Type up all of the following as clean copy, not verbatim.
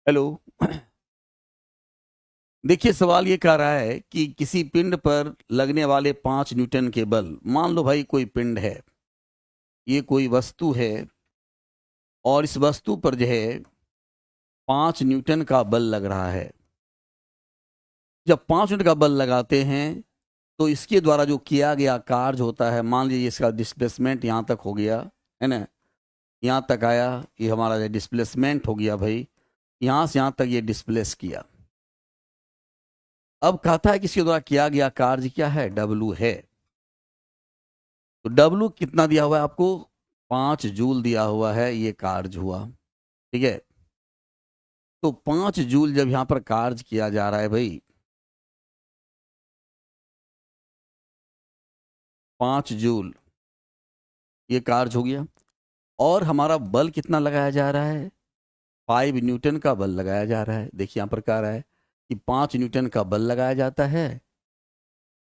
Hello. देखिए, सवाल ये कह रहा है कि किसी पिंड पर लगने वाले 5 न्यूटन के बल, मान लो भाई कोई पिंड है, ये कोई वस्तु है और इस वस्तु पर जो है 5 न्यूटन का बल लग रहा है। जब 5 न्यूटन का बल लगाते हैं तो इसके द्वारा जो किया गया कार्य होता है, मान लीजिए इसका डिस्प्लेसमेंट यहाँ तक हो गया, है ना, यहाँ तक आया, ये हमारा डिस्प्लेसमेंट हो गया भाई, यहाँ से यहाँ तक ये डिस्प्लेस किया। अब कहता है कि इसके द्वारा किया गया कार्य क्या है, डब्लू है। तो डब्लू कितना दिया हुआ है आपको, 5 जूल दिया हुआ है, ये कार्य हुआ। ठीक है, तो 5 जूल जब यहां पर कार्य किया जा रहा है भाई, 5 जूल ये कार्य हो गया। और हमारा बल कितना लगाया जा रहा है, 5 न्यूटन का बल लगाया जा रहा है। देखिए यहां पर कह रहा है कि 5 न्यूटन का बल लगाया जाता है,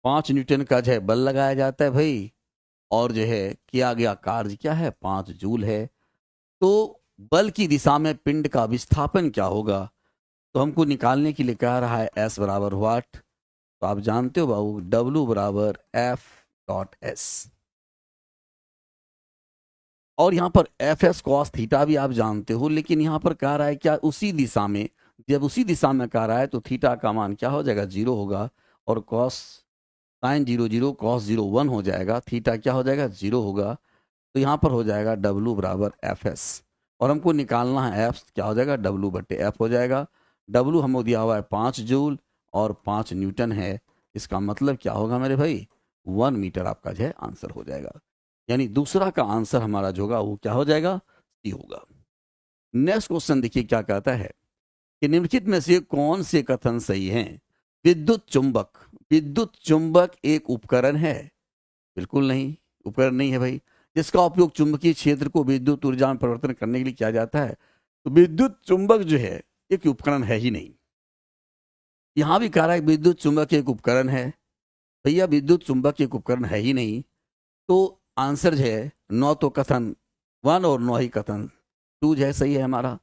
5 न्यूटन का जो है बल लगाया जाता है भाई, और जो है किया गया कार्य क्या है, 5 जूल है। तो बल की दिशा में पिंड का विस्थापन क्या होगा, तो हमको निकालने के लिए कह रहा है एस बराबर व्हाट। तो आप जानते हो बाबू, डब्ल्यू बराबर एफ डॉट एस। और यहाँ पर एफ एस कॉस थीटा भी आप जानते हो, लेकिन यहाँ पर कह रहा है क्या, उसी दिशा में, जब उसी दिशा में कह रहा है तो थीटा का मान क्या हो जाएगा, 0 होगा। और कॉस साइन 0 0 कॉस 0 1 हो जाएगा, थीटा क्या हो जाएगा, 0 होगा। तो यहाँ पर हो जाएगा डब्ल्यू बराबर एफ एस। और हमको निकालना है एफ, क्या हो जाएगा, डब्ल्यू बटे एफ हो जाएगा। डब्ल्यू हमको दिया हुआ है 5 जूल और 5 न्यूटन है। इसका मतलब क्या होगा मेरे भाई, 1 मीटर आपका जो है आंसर हो जाएगा। यानी दूसरा का आंसर हमारा जो होगा वो क्या हो जाएगा, सी होगा। नेक्स्ट क्वेश्चन देखिए क्या कहता है कि निम्नलिखित में से कौन से कथन सही हैं। विद्युत चुंबक, विद्युत चुंबक एक उपकरण है, बिल्कुल नहीं, उपकरण नहीं है भाई। जिसका उपयोग चुंबकीय क्षेत्र को विद्युत ऊर्जा में परिवर्तन करने के लिए किया जाता है। तो विद्युत चुंबक जो है एक उपकरण है ही नहीं। यहां भी कह रहा है विद्युत चुंबक एक उपकरण है, भैया विद्युत चुंबक एक उपकरण है ही नहीं। तो आंसर जो है नौ तो कथन 1 और 9 ही कथन 2 जो है सही है हमारा।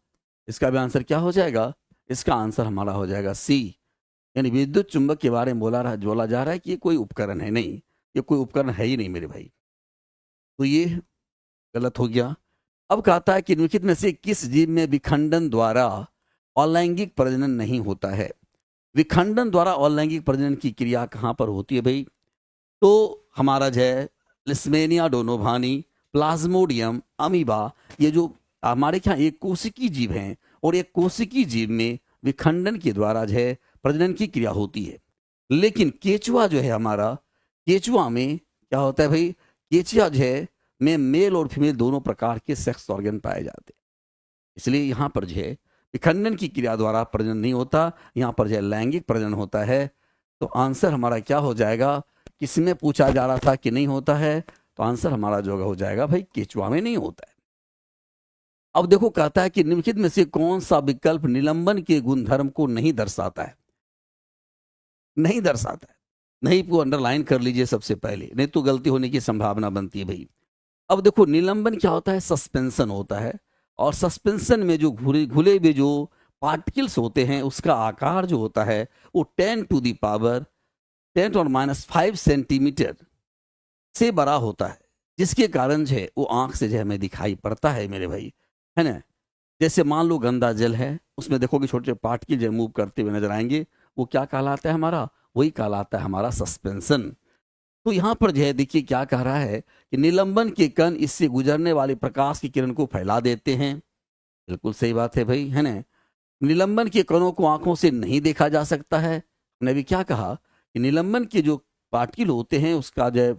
इसका भी आंसर क्या हो जाएगा, इसका आंसर हमारा हो जाएगा सी। यानी विद्युत चुंबक के बारे में बोला जा रहा है कि ये कोई उपकरण है नहीं, ये कोई उपकरण है ही नहीं मेरे भाई। तो ये गलत हो गया। अब कहता है कि निम्नलिखित में से किस जीव में विखंडन द्वारा अलैंगिक प्रजनन नहीं होता है। विखंडन द्वारा अलैंगिक प्रजनन की क्रिया कहाँ पर होती है भाई, तो हमारा जो है लिस्मेनिया डोनोभानी, प्लाज्मोडियम, अमीबा, ये जो हमारे यहाँ एक कोशिकी जीव हैं, और एक कोशिकी जीव में विखंडन के द्वारा जो है प्रजनन की क्रिया होती है। लेकिन केचुआ जो है हमारा, केचुआ में क्या होता है भाई, केचुआ जो है में मेल और फीमेल दोनों प्रकार के सेक्स ऑर्गन पाए जाते हैं। इसलिए यहाँ पर जो है विखंडन की क्रिया द्वारा प्रजनन नहीं होता, यहाँ पर जो है लैंगिक प्रजनन होता है। तो आंसर हमारा क्या हो जाएगा, किसमें पूछा जा रहा था कि नहीं होता है, तो आंसर हमारा जो हो जाएगा भाई केचुआ में नहीं होता है। अब देखो कहता है कि निम्नलिखित में से कौन सा विकल्प निलंबन के गुणधर्म को नहीं दर्शाता है, नहीं दर्शाता है। नहीं को अंडरलाइन कर लीजिए सबसे पहले, नहीं तो गलती होने की संभावना बनती है भाई। अब देखो निलंबन क्या होता है, सस्पेंशन होता है। और सस्पेंशन में जो घुले घुले हुए जो पार्टिकल्स होते हैं उसका आकार जो होता है वो 10⁻⁵ से बड़ा होता है, जिसके कारण जो है वो आंख से जो है हमें दिखाई पड़ता है मेरे भाई, है ना। जैसे मान लो गंदा जल है, उसमें देखोगे छोटे छोटे पार्टिकल जो मूव करते हुए नजर आएंगे, वो क्या कहलाता है हमारा, वही कहलाता है हमारा सस्पेंशन। तो यहाँ पर जो है देखिए क्या कह रहा है कि निलंबन के कण इससे गुजरने वाले प्रकाश की किरण को फैला देते हैं। बिल्कुल सही बात है भाई, है ना। निलंबन के कणों को आंखों से नहीं देखा जा सकता है। हमने भी क्या कहा कि निलंबन के जो पार्टिकल होते हैं उसका जो है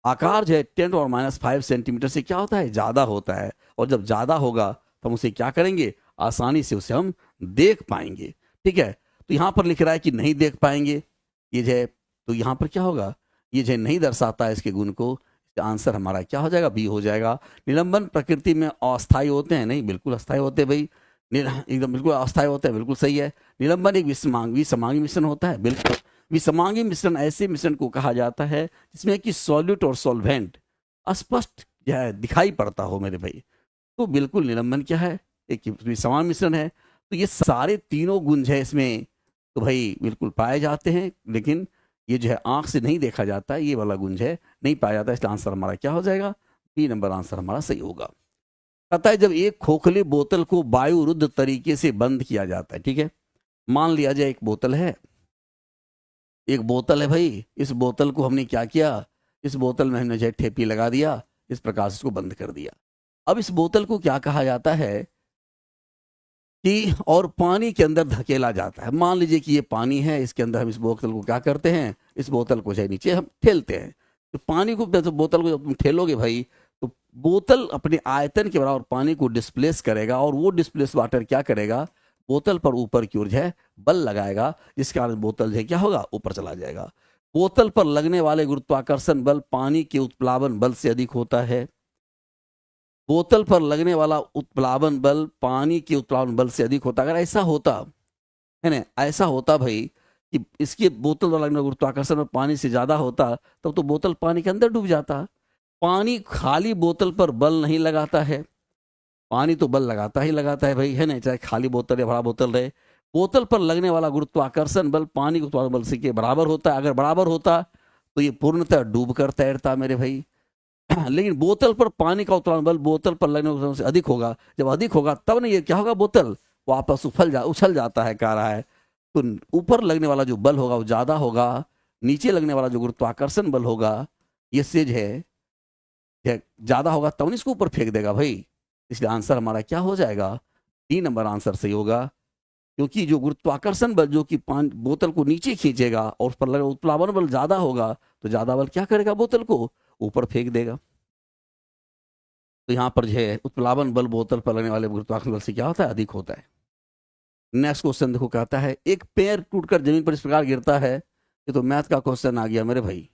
आकार जो है 10⁻⁵ से क्या होता है, ज्यादा होता है। और जब ज्यादा होगा तो हम उसे क्या करेंगे, आसानी से उसे हम देख पाएंगे। ठीक है, तो यहाँ पर लिख रहा है कि नहीं देख पाएंगे, ये जो है, तो यहाँ पर क्या होगा, ये जो नहीं दर्शाता है इसके गुण को। आंसर हमारा क्या हो जाएगा, बी हो जाएगा। निलंबन प्रकृति में अस्थायी होते हैं, नहीं बिल्कुल अस्थायी होते हैं भाई, एकदम बिल्कुल अस्थायी होता है, बिल्कुल सही है। निलंबन एक विसमांगी मिश्रण होता है, बिल्कुल। विसमांगी मिश्रण ऐसे मिश्रण को कहा जाता है जिसमें कि सॉल्यूट और सॉल्वेंट स्पष्ट दिखाई पड़ता हो मेरे भाई। तो बिल्कुल निलंबन क्या है, एक विसमान मिश्रण है। तो ये सारे तीनों गुण है इसमें तो भाई बिल्कुल पाए जाते हैं, लेकिन ये जो है आंख से नहीं देखा जाता है, ये वाला गुण है नहीं पाया जाता, इसलिए आंसर हमारा क्या हो जाएगा, बी नंबर आंसर हमारा सही होगा। कहता है जब एक खोखली बोतल को वायुरुद्ध तरीके से बंद किया जाता है, ठीक है, मान लिया जाए एक बोतल है, एक बोतल है भाई, इस बोतल को हमने क्या किया, इस बोतल में हमने जो है ठेपी लगा दिया, इस प्रकार से इसको बंद कर दिया। अब इस बोतल को क्या कहा जाता है कि और पानी के अंदर धकेला जाता है। मान लीजिए कि ये पानी है, इसके अंदर हम इस बोतल को क्या करते हैं, इस बोतल को जो है नीचे हम ठेलते हैं। तो पानी को, तो बोतल को जब तुम ठेलोगे भाई, तो बोतल अपने आयतन के बराबर पानी को डिस्प्लेस करेगा, और वो डिस्प्लेस वाटर क्या करेगा, बोतल पर ऊपर की ओर जो है बल लगाएगा, जिसके कारण बोतल जो है क्या होगा, ऊपर चला जाएगा। बोतल पर लगने वाले गुरुत्वाकर्षण बल पानी के उत्प्लावन बल से अधिक होता है। बोतल पर लगने वाला उत्प्लावन बल पानी के उत्प्लावन बल से अधिक होता। अगर ऐसा होता है ना, ऐसा होता भाई कि इसके बोतल पर लगने वाला गुरुत्वाकर्षण बल पानी से ज्यादा होता, तब तो बोतल पानी के अंदर डूब जाता। पानी खाली बोतल पर बल नहीं लगाता है, पानी तो बल लगाता ही लगाता है भाई, है ना, चाहे खाली बोतल या बड़ा बोतल रहे। बोतल पर लगने वाला गुरुत्वाकर्षण बल पानी के उत्प्लावन बल से के बराबर होता है। अगर बराबर होता तो ये पूर्णतः डूब कर तैरता मेरे भाई। लेकिन बोतल पर पानी का उत्प्लावन बल बोतल पर लगने वाले से अधिक होगा। जब अधिक होगा तब ना ये क्या होगा, बोतल वापस उछल जाता है, कह रहा है। तो ऊपर लगने वाला जो बल होगा वो ज्यादा होगा, नीचे लगने वाला जो गुरुत्वाकर्षण बल होगा ये से जो है ज्यादा होगा, तब इसको ऊपर फेंक देगा भाई। इसलिए आंसर हमारा क्या हो जाएगा, डी नंबर आंसर सही होगा। क्योंकि जो गुरुत्वाकर्षण बल जो कि बोतल को नीचे खींचेगा और उस पर लगा उत्प्लावन बल ज्यादा होगा, तो ज्यादा बल क्या करेगा, बोतल को ऊपर फेंक देगा। तो यहाँ पर जो है उत्प्लावन बल बोतल पर लगने वाले गुरुत्वाकर्षण बल से क्या होता है, अधिक होता है। नेक्स्ट क्वेश्चन देखो, कहता है एक पैर टूटकर जमीन पर इस प्रकार गिरता है। ये तो मैथ का क्वेश्चन आ गया मेरे भाई,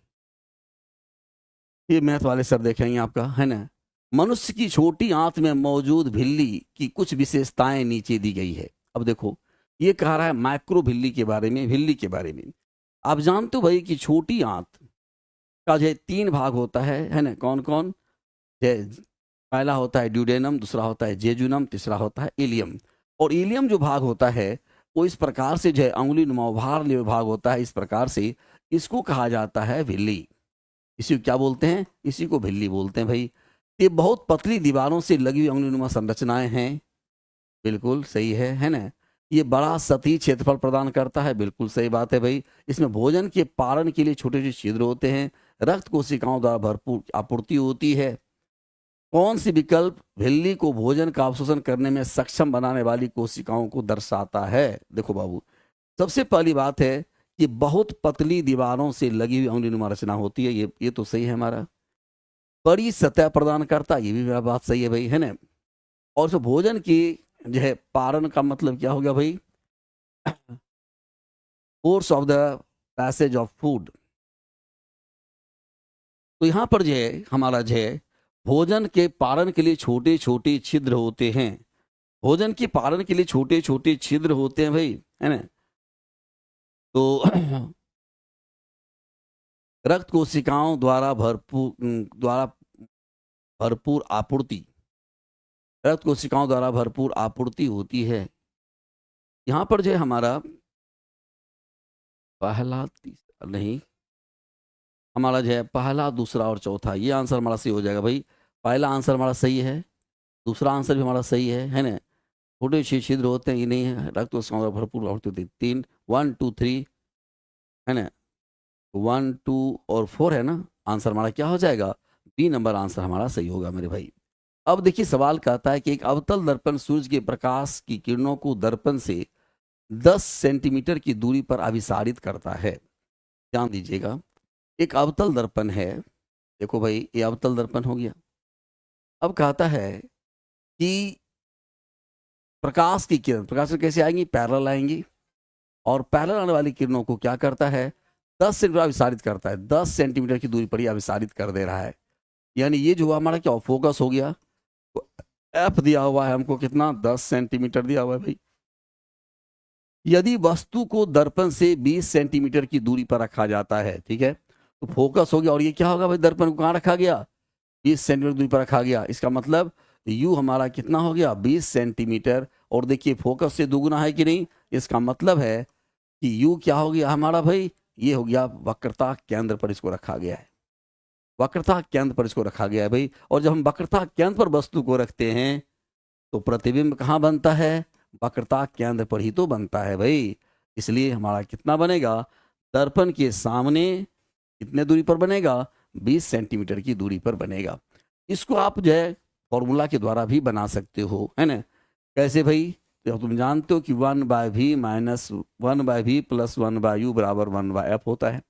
ये मैथ वाले सर देखेंगे आपका, है ना। मनुष्य की छोटी आंत में मौजूद झिल्ली की कुछ विशेषताएं नीचे दी गई है। अब देखो ये कह रहा है माइक्रो झिल्ली के बारे में, झिल्ली के बारे में। आप जानते हो भाई कि छोटी आंत का जो 3 भाग होता है ना, कौन कौन, पहला होता है ड्यूडेनम, दूसरा होता है जेजुनम, तीसरा होता है इलियम। और इलियम जो भाग होता है वो इस प्रकार से जो है अंगुली नुमा भार भाग होता है, इस प्रकार से इसको कहा जाता है भिल्ली। इसी को क्या बोलते हैं, इसी को भिल्ली बोलते हैं भाई। ये बहुत पतली दीवारों से लगी हुई अंगुली नुमा संरचनाएं हैं, बिल्कुल सही है ना। ये बड़ा सतही क्षेत्रफल प्रदान करता है, बिल्कुल सही बात है भाई। इसमें भोजन के पारण के लिए छोटे छोटे छिद्र होते हैं, रक्त कोशिकाओं द्वारा भरपूर आपूर्ति होती है। कौन सी विकल्प झिल्ली को भोजन का अवशोषण करने में सक्षम बनाने वाली कोशिकाओं को दर्शाता है। देखो बाबू, सबसे पहली बात है कि बहुत पतली दीवारों से लगी हुई अंगुलीनुमा रचना होती है, ये तो सही है हमारा। बड़ी सतह प्रदान करता, ये भी मेरा बात सही है भाई, है ना। और जो भोजन की जो है पारण का मतलब क्या हो गया भाई, course of the passage of food. तो यहां पर जो है हमारा जो है भोजन के पारण के लिए छोटे छोटे छिद्र होते हैं, भोजन के पारण के लिए छोटे छोटे छिद्र होते हैं भाई, है ना। तो रक्त कोशिकाओं द्वारा भरपूर आपूर्ति, रक्त कोशिकाओं द्वारा भरपूर आपूर्ति होती है। यहां पर जो है हमारा पहला तीसरा नहीं, हमारा जो है पहला दूसरा और चौथा, ये आंसर हमारा सही हो जाएगा भाई। पहला आंसर हमारा सही है, दूसरा आंसर भी हमारा सही है ना। छोटे छिद्र होते हैं, ये नहीं है, रक्त कोशिकाओं द्वारा भरपूर आपूर्ति होती है। 3 1 2 3 है ना, 1 2 और 4 है ना। आंसर हमारा क्या हो जाएगा, बी नंबर आंसर हमारा सही होगा मेरे भाई। अब देखिए सवाल कहता है कि एक अवतल दर्पण सूर्य के प्रकाश की किरणों को दर्पण से 10 सेंटीमीटर की दूरी पर अभिसारित करता है। ध्यान दीजिएगा, एक अवतल दर्पण है, देखो भाई ये अवतल दर्पण हो गया। अब कहता है कि प्रकाश की किरण, प्रकाश में कैसे आएंगी, पैरेलल आएंगी, और पैरेलल आने वाली किरणों को क्या करता है, 10 सेंटीमीटर अभिसारित करता है। 10 सेंटीमीटर की दूरी पर ही अभिसारित कर दे रहा है। यानी ये जो हमारा क्या फोकस हो गया, तो एफ दिया हुआ है हमको कितना, 10 सेंटीमीटर दिया हुआ है भाई। यदि वस्तु को दर्पण से 20 सेंटीमीटर की दूरी पर रखा जाता है, ठीक है, तो फोकस हो गया। और ये क्या होगा भाई, दर्पण को कहाँ रखा गया, 20 सेंटीमीटर दूरी पर रखा गया। इसका मतलब यू हमारा कितना हो गया, 20 सेंटीमीटर, और देखिए फोकस से दुगुना है कि नहीं, इसका मतलब है कि यू क्या हो गया हमारा भाई, ये हो गया वक्रता केंद्र पर इसको रखा गया है, वक्रता केंद्र पर इसको रखा गया है भाई। और जब हम वक्रता केंद्र पर वस्तु को रखते हैं तो प्रतिबिंब कहाँ बनता है, वक्रता केंद्र पर ही तो बनता है भाई। इसलिए हमारा कितना बनेगा, दर्पण के सामने कितने दूरी पर बनेगा, 20 सेंटीमीटर की दूरी पर बनेगा। इसको आप जो है फॉर्मूला के द्वारा भी बना सकते हो, है ना। कैसे भाई, तो तुम जानते हो कि 1/v minus 1/v plus 1/u बराबर 1/f होता है।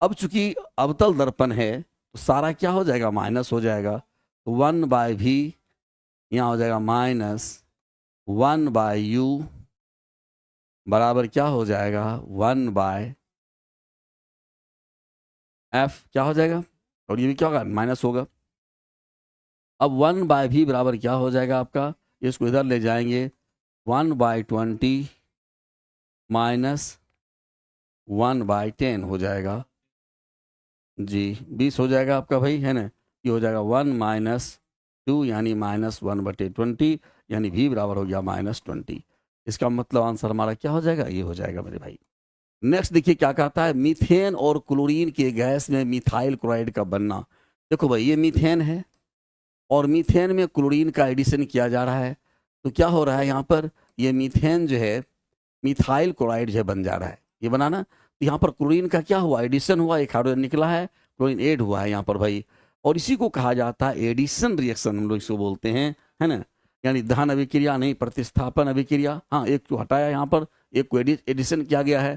अब चूंकि अवतल दर्पण है तो सारा क्या हो जाएगा, माइनस हो जाएगा। तो 1/v यहाँ हो जाएगा माइनस 1/u बराबर क्या हो जाएगा, 1/f क्या हो जाएगा, और ये भी क्या होगा, माइनस होगा। अब 1/v बराबर क्या हो जाएगा आपका, इसको इधर ले जाएंगे, 1/20 माइनस 1/10 हो जाएगा जी, 20 हो जाएगा आपका भाई, है ना। ये हो जाएगा 1 माइनस 2 यानी -1/20 यानी v बराबर हो गया -20। इसका मतलब आंसर हमारा क्या हो जाएगा, ये हो जाएगा मेरे भाई। नेक्स्ट देखिए क्या कहता है, मीथेन और क्लोरीन के गैस में मिथाइल क्लोराइड का बनना। देखो भाई ये मीथेन है और मीथेन में क्लोरीन का एडिशन किया जा रहा है, तो क्या हो रहा है यहाँ पर, ये मीथेन जो है मिथाइल क्लोराइड जो है बन जा रहा है, ये बनाना। तो यहाँ पर क्लोरीन का क्या हुआ, एडिशन हुआ, एक हाइड्रोजन निकला है, क्लोरीन ऐड हुआ है यहाँ पर भाई। और इसी को कहा जाता है एडिशन रिएक्शन, हम लोग इसको बोलते हैं, है ना। यानी दहन अभिक्रिया नहीं, प्रतिस्थापन अभिक्रिया। हाँ, एक को हटाया यहाँ पर, एक को एडिशन किया गया है।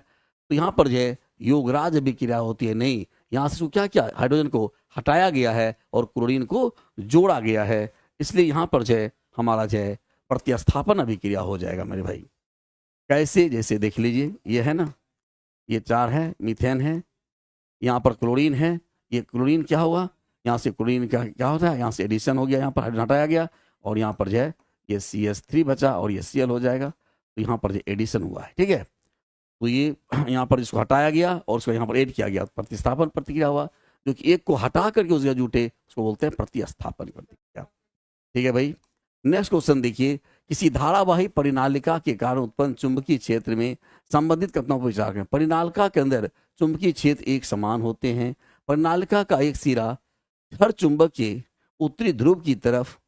तो यहाँ पर जो है योगराज अभिक्रिया होती है, नहीं, यहाँ से क्या क्या हाइड्रोजन को हटाया गया है और क्लोरीन को जोड़ा गया है। इसलिए यहाँ पर जो है हमारा जो है प्रतिस्थापन अभिक्रिया हो जाएगा मेरे भाई। कैसे, जैसे देख लीजिए, ये है ना, ये 4 है, मीथेन है, यहाँ पर क्लोरीन है, ये क्लोरीन क्या हुआ, यहाँ से क्लोरीन का क्या होता है, यहाँ से एडिशन हो गया, यहाँ पर हाइड्रोजन हटाया गया, और यहाँ पर जो है ये CH3 बचा और ये Cl हो जाएगा। तो यहाँ पर जो एडिशन हुआ है, ठीक है। तो ये यहाँ पर इसको हटाया गया और उसको यहाँ पर ऐड किया गया, प्रतिस्थापन प्रतिक्रिया हुआ। जो कि एक को हटा करके उसका जुटे, उसको बोलते हैं प्रतिस्थापन प्रतिक्रिया, ठीक है भाई। नेक्स्ट क्वेश्चन देखिए, किसी धारावाही परिनालिका के कारण उत्पन्न चुंबकीय क्षेत्र में संबंधित घटनाओं पर विचार करें। परिनालिका के अंदर चुंबकीय क्षेत्र एक समान होते हैं। परिनालिका का एक सिरा हर चुंबक के उत्तरी ध्रुव की तरफ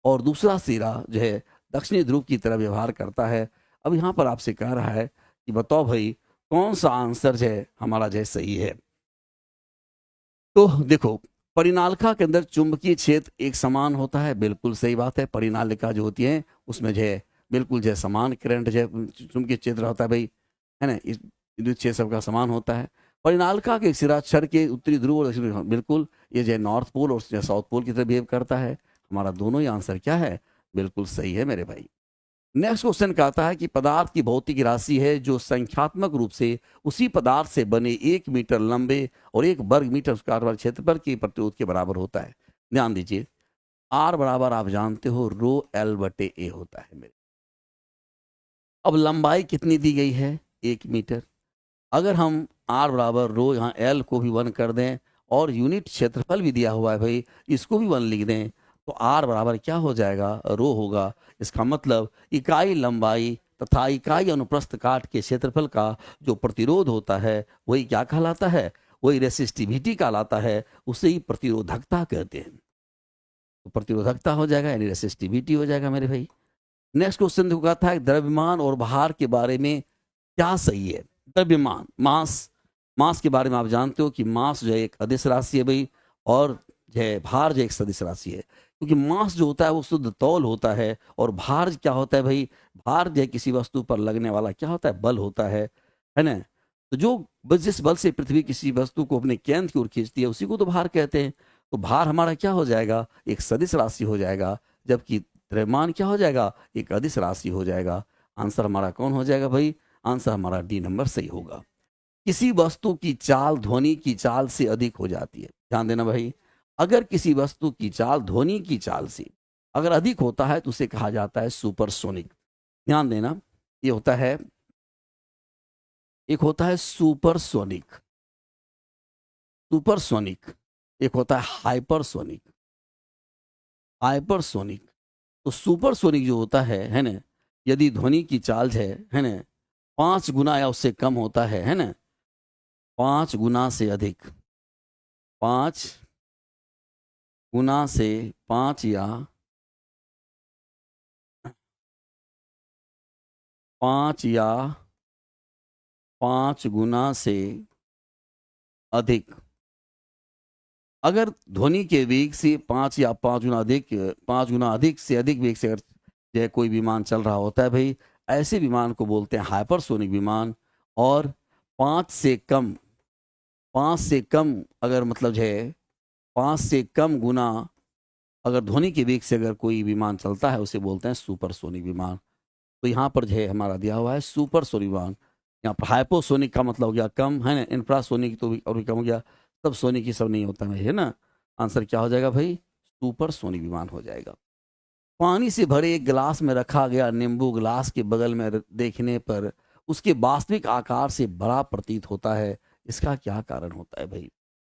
और दूसरा सिरा जो है दक्षिणी ध्रुव की तरफ व्यवहार करता है। अब यहाँ पर आपसे कह रहा है कि बताओ भाई कौन सा आंसर जो है हमारा जो है सही है। तो देखो, परिनालिका के अंदर चुंबकीय क्षेत्र एक समान होता है, बिल्कुल सही बात है। परिनालिका जो होती है उसमें जो है बिल्कुल जो है समान करंट जो है चुंबकीय क्षेत्र होता है भाई, है ना। इस विद्युत क्षेत्र सबका समान होता है। परिनालिका के सिरा क्षण के उत्तरी ध्रुव और दक्षिणी ध्रुव, बिल्कुल ये जो है नॉर्थ पोल और साउथ पोल की तरह बिहेव करता है। हमारा दोनों ही आंसर क्या है, बिल्कुल सही है मेरे भाई। नेक्स्ट क्वेश्चन कहता है कि पदार्थ की भौतिक राशि है जो संख्यात्मक रूप से उसी पदार्थ से बने 1 मीटर लंबे और 1 वर्ग मीटर स्क्वायर वाले क्षेत्रफल के प्रतिरोध के बराबर होता है। ध्यान दीजिए, आर बराबर आप जानते हो ρl/a होता है मेरे। अब लंबाई कितनी दी गई है, 1 मीटर। अगर हम आर बराबर रो, यहाँ एल को भी 1 कर दें और यूनिट क्षेत्रफल भी दिया हुआ है भाई, इसको भी 1 लिख दें, तो आर बराबर क्या हो जाएगा, रो होगा। इसका मतलब इकाई लंबाई तथा इकाई अनुप्रस्थ काट के क्षेत्रफल का जो प्रतिरोध होता है वही क्या कहलाता है, वही रेसिस्टिविटी कहलाता है, उसे ही प्रतिरोधकता कहते हैं। तो प्रतिरोधकता हो जाएगा यानी रेसिस्टिविटी हो जाएगा मेरे भाई। नेक्स्ट क्वेश्चन देखो, कहता है द्रव्यमान और भार के बारे में क्या सही है। द्रव्यमान, मास, मास के बारे में आप जानते हो कि मास जो है एक अदिश राशि है भाई, और जो है भार जो एक सदिश राशि है। क्योंकि मास जो होता है वो शुद्ध तौल होता है, और भार क्या होता है भाई, भार जो है किसी वस्तु पर लगने वाला क्या होता है, बल होता है ना। तो जो जिस बल से पृथ्वी किसी वस्तु को अपने केंद्र की ओर खींचती है उसी को तो भार कहते हैं। तो भार हमारा क्या हो जाएगा, एक सदिश राशि हो जाएगा, जबकि द्रव्यमान क्या हो जाएगा, एक अदिश राशि हो जाएगा। आंसर हमारा कौन हो जाएगा भाई, आंसर हमारा डी नंबर सही होगा। किसी वस्तु की चाल ध्वनि की चाल से अधिक हो जाती है। ध्यान देना भाई, अगर किसी वस्तु की चाल ध्वनि की चाल से अगर अधिक होता है तो उसे कहा जाता है सुपरसोनिक। ध्यान देना, ये होता है, एक होता है सुपरसोनिक, सुपरसोनिक, एक होता है हाइपरसोनिक, हाइपरसोनिक। तो सुपरसोनिक जो होता है ना, यदि ध्वनि की चार्ज है ना, 5 गुना या उससे कम होता है ना, 5 गुना से अधिक, 5 गुना से 5 या 5 या 5 गुना से अधिक, अगर ध्वनि के वेग से 5 या 5 गुना अधिक, 5 गुना अधिक से अधिक वेग से अगर जो है कोई विमान चल रहा होता है भाई, ऐसे विमान को बोलते हैं हाइपरसोनिक विमान। और 5 से कम, 5 से कम अगर मतलब जो है 5 से कम गुना अगर ध्वनि के वेग से अगर कोई विमान चलता है, उसे बोलते हैं सुपरसोनिक विमान। तो यहाँ पर जो है हमारा दिया हुआ है सुपरसोनिक विमान। यहाँ पर हाइपोसोनिक का मतलब हो गया कम, है ना, इंफ्रासोनिक तो भी और भी कम हो गया, सब सोनिक ही सब नहीं होता है ना। आंसर क्या हो जाएगा भाई? सुपरसोनिक विमान हो जाएगा। पानी से भरे एक गिलास में रखा गया नींबू गिलास के बगल में देखने पर उसके वास्तविक आकार से बड़ा प्रतीत होता है, इसका क्या कारण होता है भाई?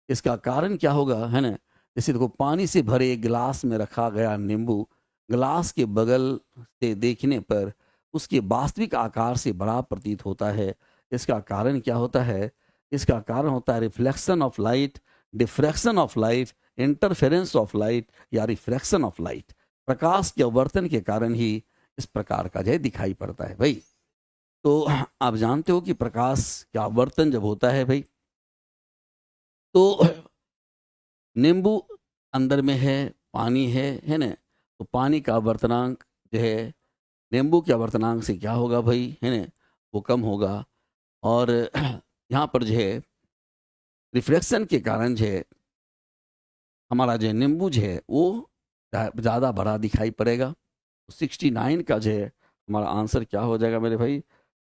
इसका कारण क्या होगा, है ना? जैसे देखो, पानी से भरे एक गिलास में रखा गया नींबू गिलास के बगल से देखने पर उसके वास्तविक आकार से बड़ा प्रतीत होता है, इसका कारण क्या होता है? इसका कारण होता है reflection of light, diffraction of light, interference of light या रिफ्रैक्शन ऑफ लाइट। प्रकाश के आवर्तन के कारण ही इस प्रकार का जो है दिखाई पड़ता है भाई। तो आप जानते हो कि प्रकाश का आवर्तन जब होता है भाई, तो नींबू अंदर में है, पानी है ना, तो पानी का आवर्तनांक जो है नींबू के आवर्तनांक से क्या होगा भाई, है ना, वो कम होगा। और यहाँ पर जो है रिफ्लेक्शन के कारण जो है हमारा जो नींबू जो है वो ज़्यादा बड़ा दिखाई पड़ेगा। 69 का जो है हमारा आंसर क्या हो जाएगा मेरे भाई?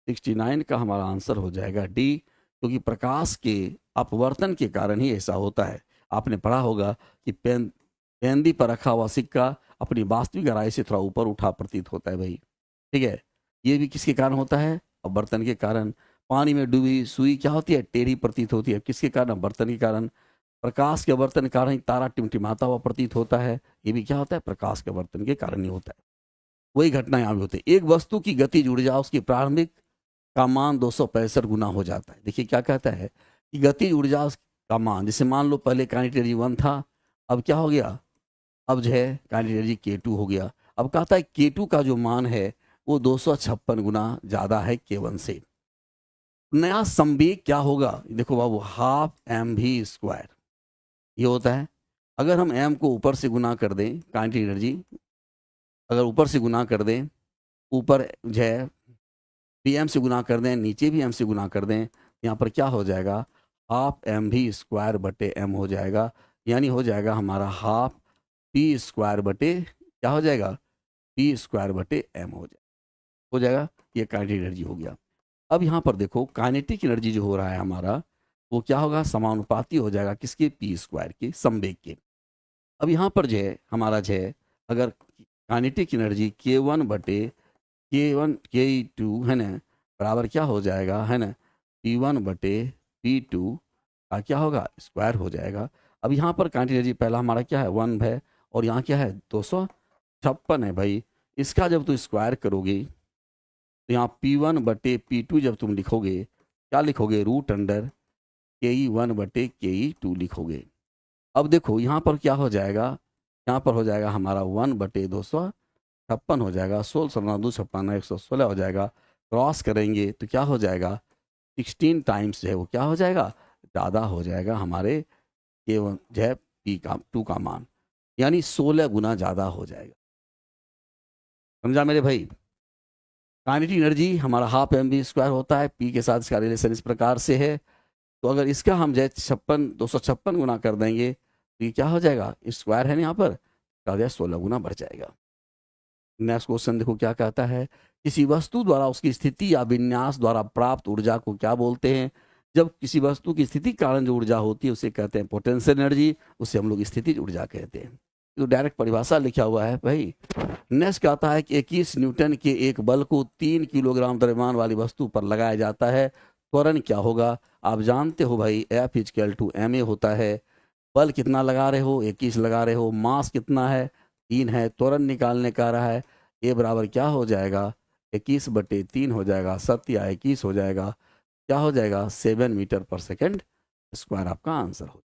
69 का हमारा आंसर हो जाएगा डी, क्योंकि प्रकाश के अपवर्तन के कारण ही ऐसा होता है। आपने पढ़ा होगा कि पेंदी पर रखा हुआ सिक्का अपनी वास्तविक गहराई से थोड़ा ऊपर उठा प्रतीत होता है भाई, ठीक है। ये भी किसके कारण होता है? अपवर्तन के कारण। पानी में डूबी सुई क्या होती है? टेढ़ी प्रतीत होती है, किसके कारण? अपवर्तन के कारण। प्रकाश के आवर्तन के कारण ही तारा टिमटिमाता हुआ प्रतीत होता है, ये भी क्या होता है? प्रकाश के आवर्तन के कारण ही होता है। वही घटना यहाँ भी होती है। एक वस्तु की गतिज ऊर्जा उसकी प्रारंभिक का मान 265 गुना हो जाता है। देखिए क्या कहता है कि गतिज ऊर्जा का मान, जैसे मान लो पहले काइनेटिक एनर्जी 1 था, अब क्या हो गया? अब जो है काइनेटिक एनर्जी K2 हो गया। अब कहता है K2 का जो मान है वो 256 गुना ज़्यादा है K1 से। नया संवेग क्या होगा? देखो बाबू, हाफ एम भी स्क्वायर ये होता है। अगर हम एम को ऊपर से गुना कर दें, काइनेटिक एनर्जी अगर ऊपर से गुना कर दें, ऊपर जो है भी एम से गुना कर दें, नीचे भी एम से गुना कर दें, यहाँ पर क्या हो जाएगा? हाफ एम भी स्क्वायर बटे एम हो जाएगा। यानी हो जाएगा हमारा हाफ पी स्क्वायर बटे क्या हो जाएगा? पी स्क्वायर बटे एम हो जाएगा। ये काइनेटिक एनर्जी हो गया। अब यहाँ पर देखो, काइनेटिक एनर्जी जो हो रहा है हमारा, वो क्या होगा? समानुपाती हो जाएगा किसके? पी स्क्वायर के, संवेग के। अब यहाँ पर जो है हमारा जो है अगर काइनेटिक एनर्जी K1 बटे K2 है ना, बराबर क्या हो जाएगा, है ना, P1 बटे P2 का क्या होगा? स्क्वायर हो जाएगा। अब यहाँ पर काइनेटिक एनर्जी पहला हमारा क्या है? 1 है, और यहाँ क्या है? 256 है भाई। इसका जब तुम स्क्वायर करोगे तो यहाँ P1 बटे P2 जब तुम लिखोगे, क्या लिखोगे? रूट अंडर KE1 बटे KE2 लिखोगे। अब देखो यहाँ पर क्या हो जाएगा? यहाँ पर हो जाएगा हमारा 1 बटे 256 हो जाएगा, 16 2 56 116 हो जाएगा। क्रॉस करेंगे तो क्या हो जाएगा? 16 टाइम्स जो है वो क्या हो जाएगा? ज़्यादा हो जाएगा हमारे K1 जो है P2 का मान, यानी 16 गुना ज़्यादा हो जाएगा। समझा मेरे भाई? काइनेटिक एनर्जी हमारा हाफ एम बी स्क्वायर होता है, पी के साथ इसका रिलेशन इस प्रकार से है। तो अगर इसका हम जो है 256 गुना कर देंगे तो ये क्या हो जाएगा? स्क्वायर है ना यहाँ पर, का जो 16 गुना बढ़ जाएगा। नेक्स्ट क्वेश्चन देखो क्या कहता है। किसी वस्तु द्वारा उसकी स्थिति या विन्यास द्वारा प्राप्त ऊर्जा को क्या बोलते हैं? जब किसी वस्तु की स्थिति के कारण जो ऊर्जा होती है उसे कहते हैं पोटेंशियल एनर्जी, उसे हम लोग स्थितिज ऊर्जा कहते हैं। तो डायरेक्ट परिभाषा लिखा हुआ है भाई। नेक्स्ट कहता है कि 21 न्यूटन के एक बल को 3 किलोग्राम द्रव्यमान वाली वस्तु पर लगाया जाता है, त्वरण क्या होगा? आप जानते हो भाई F=ma होता है। बल कितना लगा रहे हो? 21 लगा रहे हो। मास कितना है? 3 है। त्वरण निकालने का रहा है, ए बराबर क्या हो जाएगा? 21/3 हो जाएगा, 7 या 21 हो जाएगा, क्या हो जाएगा 7 मीटर पर सेकेंड स्क्वायर आपका आंसर हो।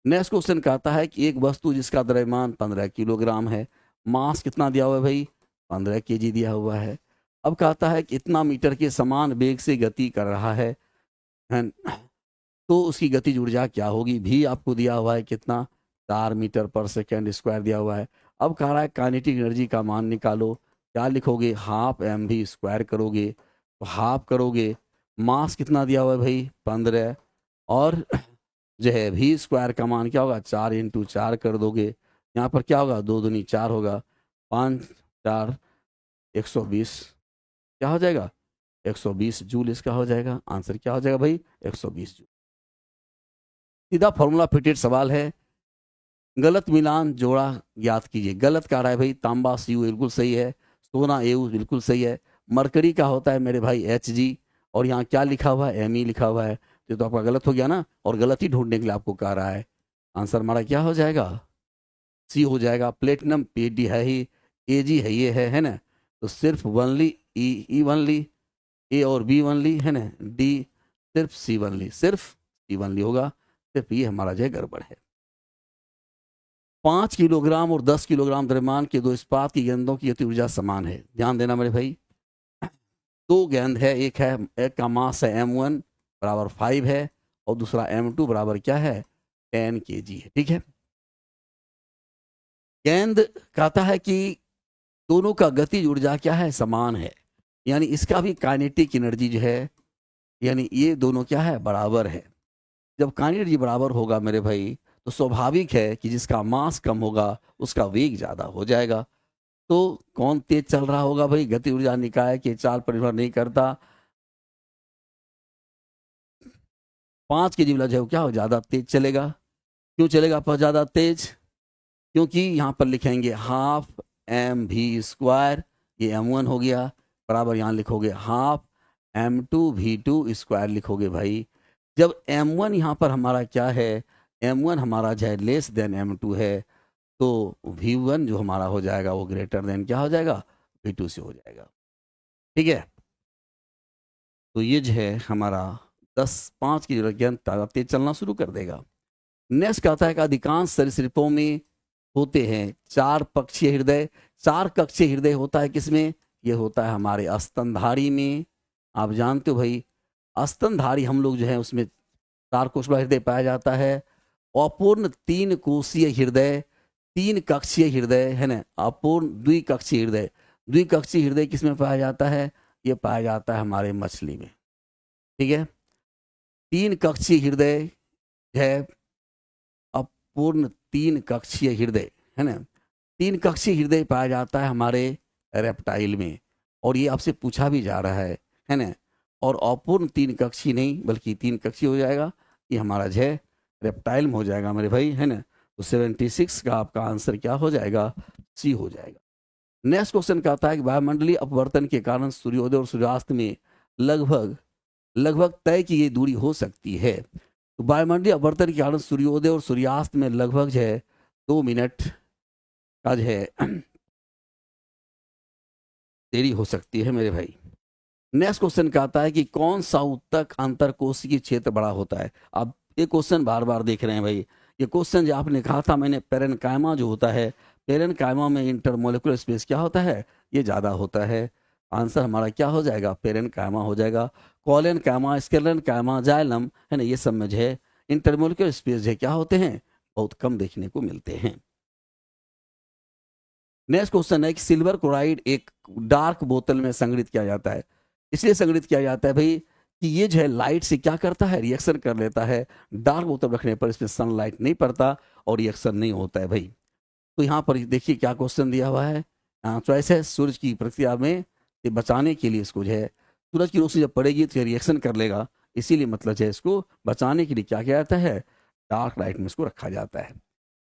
नेक्स्ट क्वेश्चन कहता है कि एक वस्तु जिसका द्रव्यमान 15 किलोग्राम है, मास कितना दिया हुआ है भाई 15 केजी दिया हुआ है। अब कहता है कि इतना मीटर के समान वेग से गति कर रहा है, तो उसकी गतिज ऊर्जा क्या होगी। भी आपको दिया हुआ है कितना 4 मीटर पर सेकेंड स्क्वायर दिया हुआ है। अब कह रहा है काइनेटिक एनर्जी का मान निकालो, क्या लिखोगे हाफ एम भी स्क्वायर करोगे, तो हाफ करोगे, मास कितना दिया हुआ है भाई 15, और जो है भी स्क्वायर का मान क्या होगा 4 × 4 कर दोगे, यहाँ पर क्या होगा 2 दूनी 4 होगा, 5 4 120, क्या हो जाएगा 120 जूल इसका हो जाएगा। आंसर क्या हो जाएगा भाई 120 जूल। सीधा फॉर्मूला फिटेड सवाल है, गलत मिलान जोड़ा याद कीजिए। गलत कह रहा है भाई तांबा सीयू बिल्कुल सही है, सोना एयू बिल्कुल सही है, मरकरी का होता है मेरे भाई एच और यहाँ क्या लिखा हुआ है एम लिखा हुआ है, तो आपका गलत हो गया ना, और गलत ही ढूंढने के लिए आपको कह रहा है। आंसर हमारा क्या हो जाएगा सी हो जाएगा। प्लेटिनम पीडी है ही, एजी है ये है ना, तो सिर्फ वनली ई वनली, ए और बी वनली है ना, डी सिर्फ सी वनली, सिर्फ सी वनली होगा, सिर्फ ये हमारा जो है गड़बड़ है। 5 किलोग्राम और 10 किलोग्राम द्रव्यमान के दो इस्पात की गेंदों की गति ऊर्जा समान है। ध्यान देना मेरे भाई, दो गेंद है, एक का मास है m1 बराबर 5 है, और दूसरा m2 बराबर क्या है 10 kg है। ठीक है, गेंद कहता है कि दोनों का गतिज ऊर्जा क्या है समान है, यानी इसका भी काइनेटिक एनर्जी जो है, यानी ये दोनों क्या है बराबर है। जब काइनेटिक एनर्जी बराबर होगा मेरे भाई, तो स्वाभाविक है कि जिसका मास कम होगा उसका वेग ज्यादा हो जाएगा। तो कौन तेज चल रहा होगा भाई, गति ऊर्जा निकाय के चाल पर निर्भर नहीं करता। 5 kg वाला जो है वो क्या हो ज्यादा तेज चलेगा। क्यों चलेगा पर ज्यादा तेज, क्योंकि यहाँ पर लिखेंगे हाफ एम भी स्क्वायर, ये m1 हो गया, बराबर यहाँ लिखोगे हाफ m2v2 स्क्वायर लिखोगे भाई। जब m1 यहाँ पर हमारा क्या है, m1 हमारा जो है लेस देन m2 है, तो v1 जो हमारा हो जाएगा वो ग्रेटर देन क्या हो जाएगा v2 से हो जाएगा। ठीक है, तो ये जो है हमारा 5 की जरूरत गेंद तेज चलना शुरू कर देगा। नेक्स्ट कहता है कि अधिकांश सरीसृपों में होते हैं 4 पक्षीय हृदय। 4 कक्षीय हृदय होता है किसमें, ये होता है हमारे स्तनधारी में। आप जानते हो भाई स्तनधारी हम लोग जो है उसमें 4 कोशिका हृदय पाया जाता है। अपूर्ण 3 कोशीय हृदय, 3 कक्षीय हृदय है ना, अपूर्ण द्विकक्षीय हृदय। द्विकक्षीय हृदय किसमें पाया जाता है, ये पाया जाता है हमारे मछली में। ठीक है, 3 कक्षीय हृदय है, अपूर्ण 3 कक्षीय हृदय है ना, 3 कक्षीय हृदय पाया जाता है हमारे रेप्टाइल में, और ये आपसे पूछा भी जा रहा है ना। और अपूर्ण 3 कक्षीय नहीं बल्कि 3 कक्षीय हो जाएगा, ये हमारा जो है रेप्टाइल में हो जाएगा मेरे भाई है ना। तो 76 का आपका आंसर क्या हो जाएगा सी हो जाएगा। नेक्स्ट क्वेश्चन कहता है कि वायुमंडलीय अपवर्तन के कारण सूर्योदय और सूर्यास्त में लगभग लगभग तय की ये दूरी हो सकती है। तो वायुमंडलीय अपवर्तन के कारण सूर्योदय और सूर्यास्त में लगभग जो है 2 मिनट का जो है देरी हो सकती है मेरे भाई। नेक्स्ट क्वेश्चन कहता है कि कौन सा उत्तक अंतरकोशिकीय क्षेत्र बड़ा होता है। अब ये क्वेश्चन बार बार देख रहे हैं भाई, ये क्वेश्चन जो आपने कहा था मैंने पेरेनकाइमा जो होता है, पेरेनकाइमा में इंटरमोलिकुलर स्पेस क्या होता है ये ज़्यादा होता है। आंसर हमारा क्या हो जाएगा पेरेनकाइमा हो जाएगा। कॉलेनकाइमा, स्केलेनकाइमा, जाइलम है ना, ये सब में जो है इंटरमोलिकुलर स्पेस जो क्या होते हैं बहुत कम देखने को मिलते हैं। नेक्स्ट क्वेश्चन है कि सिल्वर क्लोराइड एक डार्क बोतल में संग्रहित किया जाता है। इसलिए संग्रहित किया जाता है भाई कि ये जो है लाइट से क्या करता है रिएक्शन कर लेता है। डार्क बोतल रखने पर इसमें सनलाइट नहीं पड़ता और रिएक्शन नहीं होता है भाई। तो यहाँ पर देखिए क्या क्वेश्चन दिया हुआ है, चॉइस है सूरज की प्रक्रिया में ये बचाने के लिए इसको जो है सूरज की रोशनी जब पड़ेगी तो रिएक्शन कर लेगा, इसीलिए मतलब जो है इसको बचाने के लिए क्या किया जाता है डार्क लाइट में इसको रखा जाता है।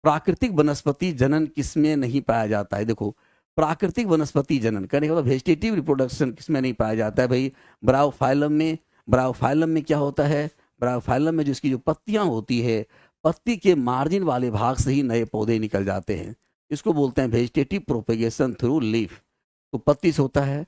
प्राकृतिक वनस्पति जनन किसमें नहीं पाया जाता है। देखो प्राकृतिक वनस्पति जनन करने का मतलब वेजिटेटिव रिप्रोडक्शन किसमें नहीं पाया जाता है भाई ब्रायोफाइलम में। ब्रायोफाइलम में क्या होता है, ब्रायोफाइलम में जो इसकी जो पत्तियां होती है पत्ती के मार्जिन वाले भाग से ही नए पौधे निकल जाते हैं, इसको बोलते हैं वेजिटेटिव प्रोपेगेशन थ्रू लीफ। तो पत्ती से होता है,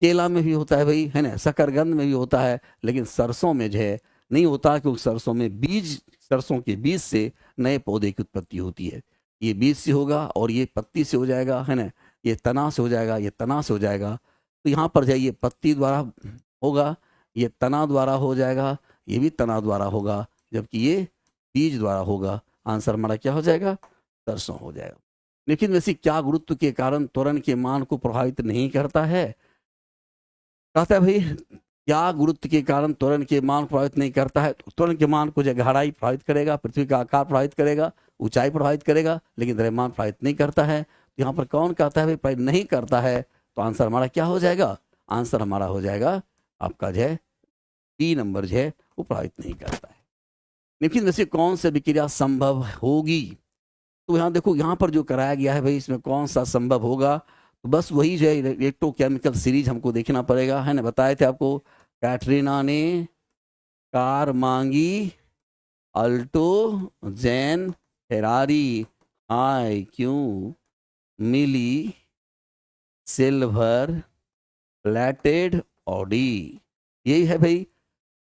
केला में भी होता है भाई, है ना, शकरकंद में भी होता है, लेकिन सरसों में जो है नहीं होता, क्योंकि सरसों में बीज, सरसों के बीज से नए पौधे की उत्पत्ति होती है। ये बीज से होगा और ये पत्ती से हो जाएगा, है ना, ये तना से हो जाएगा, ये तना से हो जाएगा। तो यहाँ पर जाइए पत्ती द्वारा होगा, ये तना द्वारा हो जाएगा, ये भी तना द्वारा होगा, जबकि ये बीज द्वारा होगा। आंसर हमारा क्या हो जाएगा? सरसों हो जाएगा। लेकिन वैसे क्या गुरुत्व के कारण त्वरण के मान को प्रभावित नहीं करता है? कहता है भाई क्या गुरुत्व के कारण त्वरण के मान प्रभावित नहीं करता है? तो त्वरण के मान को जो गहराई प्रभावित करेगा, पृथ्वी का आकार प्रभावित करेगा, ऊंचाई प्रभावित करेगा, लेकिन द्रव्यमान प्रभावित नहीं करता है। तो यहाँ पर कौन कहता है भाई प्रभावित नहीं करता है? तो आंसर हमारा क्या हो जाएगा? आंसर हमारा हो जाएगा आपका जो है बी नंबर जो है वो प्रभावित नहीं करता है। लेकिन वैसे कौन सी विक्रिया संभव होगी? तो यहाँ देखो, यहाँ पर जो कराया गया है भाई, इसमें कौन सा संभव होगा? तो बस वही जो है इलेक्ट्रोकेमिकल सीरीज हमको देखना पड़ेगा, है ना। बताए थे आपको, कैटरीना ने कार मांगी, अल्टो जैन फेरारी, आई क्यों मिली सिल्वर प्लेटेड ऑडी। यही है भाई।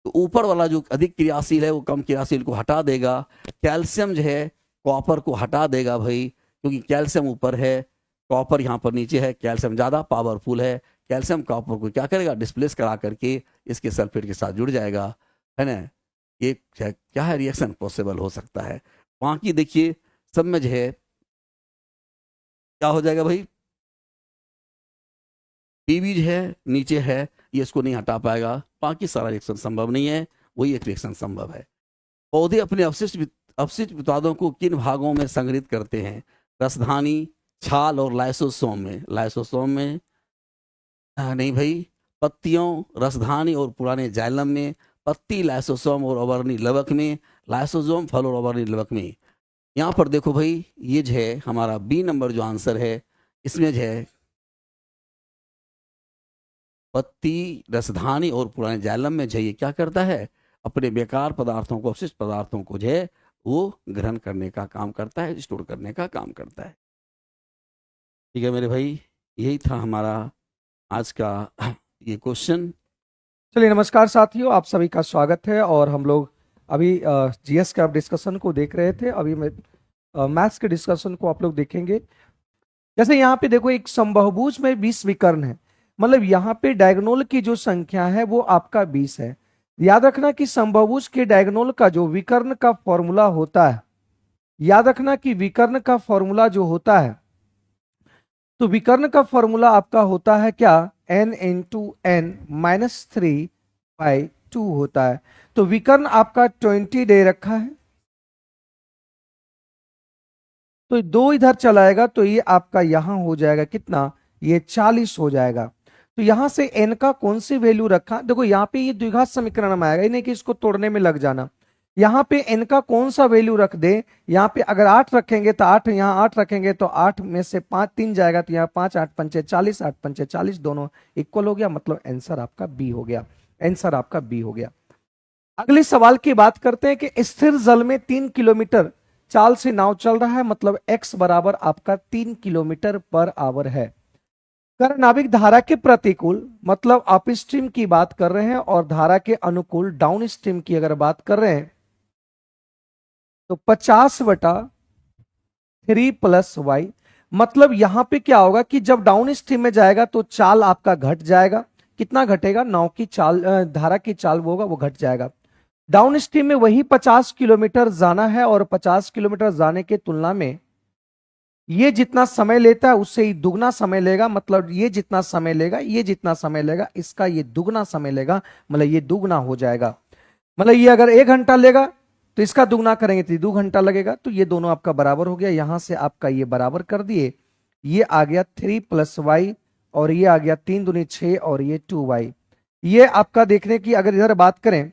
तो ऊपर वाला जो अधिक क्रियाशील है वो कम क्रियाशील को हटा देगा। कैल्शियम जो है कॉपर को हटा देगा भाई, क्योंकि कैल्शियम ऊपर है, कॉपर यहाँ पर नीचे है। कैल्शियम ज़्यादा पावरफुल है, कैल्शियम कॉपर को क्या करेगा? डिस्प्लेस करा करके इसके सल्फेट के साथ जुड़ जाएगा, है ना। ये क्या है? रिएक्शन पॉसिबल हो सकता है। बाकी देखिए सब में जो है क्या हो जाएगा भाई, पीवी जो है नीचे है, ये इसको नहीं हटा पाएगा। बाकी सारा रिएक्शन संभव नहीं है, वही एक रिएक्शन संभव है। पौधे अपने अवशिष्ट उत्पादों को किन भागों में संग्रहित करते हैं? रसधानी, छाल और लाइसोसोम में। लाइसोसोम में नहीं भाई, पत्तियों, रसधानी और पुराने जाइलम में। पत्ती लाइसोसोम और अवर्णी लवक में, लाइसोसोम फल और अवर्णी लवक में। यहाँ पर देखो भाई, ये जो है हमारा बी नंबर जो आंसर है, इसमें जो है पत्ती, रसधानी और पुराने जाइलम में जो है ये क्या करता है? अपने बेकार पदार्थों को, अवशिष्ट पदार्थों को जो है वो ग्रहण करने का काम करता है, स्टोर करने का काम करता है। ठीक है मेरे भाई, यही था हमारा आज का ये क्वेश्चन। चलिए नमस्कार साथियों, आप सभी का स्वागत है। और हम लोग अभी जीएस के डिस्कशन को देख रहे थे, अभी मैथ्स के डिस्कशन को आप लोग देखेंगे। जैसे यहाँ पे देखो, एक समबाहुभुज में 20 विकर्ण है, मतलब यहाँ पे डायगोनल की जो संख्या है वो आपका 20 है। याद रखना कि समबाहुभुज के डायगोनल का जो विकर्ण का फॉर्मूला होता है, याद रखना कि विकर्ण का फॉर्मूला जो होता है, तो विकर्ण का फॉर्मूला आपका होता है क्या? n इंटू एन माइनस 3/2 होता है। तो विकर्ण आपका 20 दे रखा है, तो 2 इधर चलाएगा तो ये आपका यहां हो जाएगा कितना? ये 40 हो जाएगा। तो यहां से n का कौन सी वैल्यू रखा? देखो यहाँ पे ये द्विघात समीकरण में आएगा, ये नहीं कि इसको तोड़ने में लग जाना। यहाँ पे n का कौन सा वैल्यू रख दे? यहाँ पे अगर 8 रखेंगे तो 8, यहाँ 8 रखेंगे तो 8 में से 5 3 जाएगा, तो यहाँ 5 8 पंचे 40, 8 पंचे 40, दोनों इक्वल हो गया, मतलब आंसर आपका बी हो गया। आंसर आपका बी हो गया। अगले सवाल की बात करते हैं कि स्थिर जल में 3 किलोमीटर चाल से नाव चल रहा है, मतलब x बराबर आपका 3 किलोमीटर पर आवर है। कर नाविक धारा के प्रतिकूल, मतलब अप स्ट्रीम की बात कर रहे हैं, और धारा के अनुकूल डाउन स्ट्रीम की अगर बात कर रहे हैं, तो 50/3 + y। मतलब यहां पे क्या होगा कि जब डाउन स्ट्रीम में जाएगा तो चाल आपका घट जाएगा। कितना घटेगा? नाव की चाल, धारा की चाल वो होगा, वो घट जाएगा। डाउन स्ट्रीम में वही 50 किलोमीटर जाना है, और 50 किलोमीटर जाने के तुलना में ये जितना समय लेता है उससे ही दुगना समय लेगा। मतलब ये जितना समय लेगा, ये जितना समय लेगा, इसका ये दुगना समय लेगा, मतलब ये दुगना हो जाएगा। मतलब ये अगर 1 घंटा लेगा तो इसका दुगना करेंगे तो 2 घंटा लगेगा। तो ये दोनों आपका बराबर हो गया, यहां से आपका ये बराबर कर दिए। ये आ गया 3 + y, और ये आ गया 3 दूनी 6, और ये 2y। ये आपका देखने की अगर इधर बात करें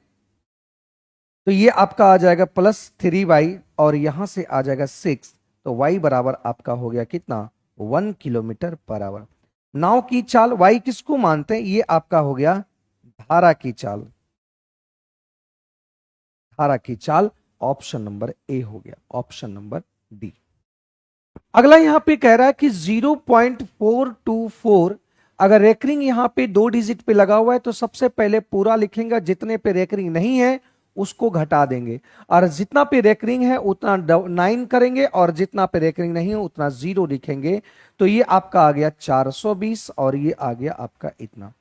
तो ये आपका आ जाएगा +3y, और यहां से आ जाएगा 6। तो y बराबर आपका हो गया कितना? 1 किलोमीटर पर आवर। नाव की चाल y किसको मानते हैं? ये आपका हो गया धारा की चाल। धारा की चाल ऑप्शन नंबर ए हो गया, ऑप्शन नंबर डी। अगला यहां पे कह रहा है कि 0.424 अगर रेकरिंग यहाँ पे 2 डिजिट पे लगा हुआ है तो सबसे पहले पूरा लिखेंगे, जितने पे रेकरिंग नहीं है उसको घटा देंगे, और जितना पे रेकरिंग है उतना 9 करेंगे, और जितना पे रेकरिंग नहीं है उतना 0 लिखेंगे। तो ये आपका आ गया 420 और ये आ गया आपका इतना,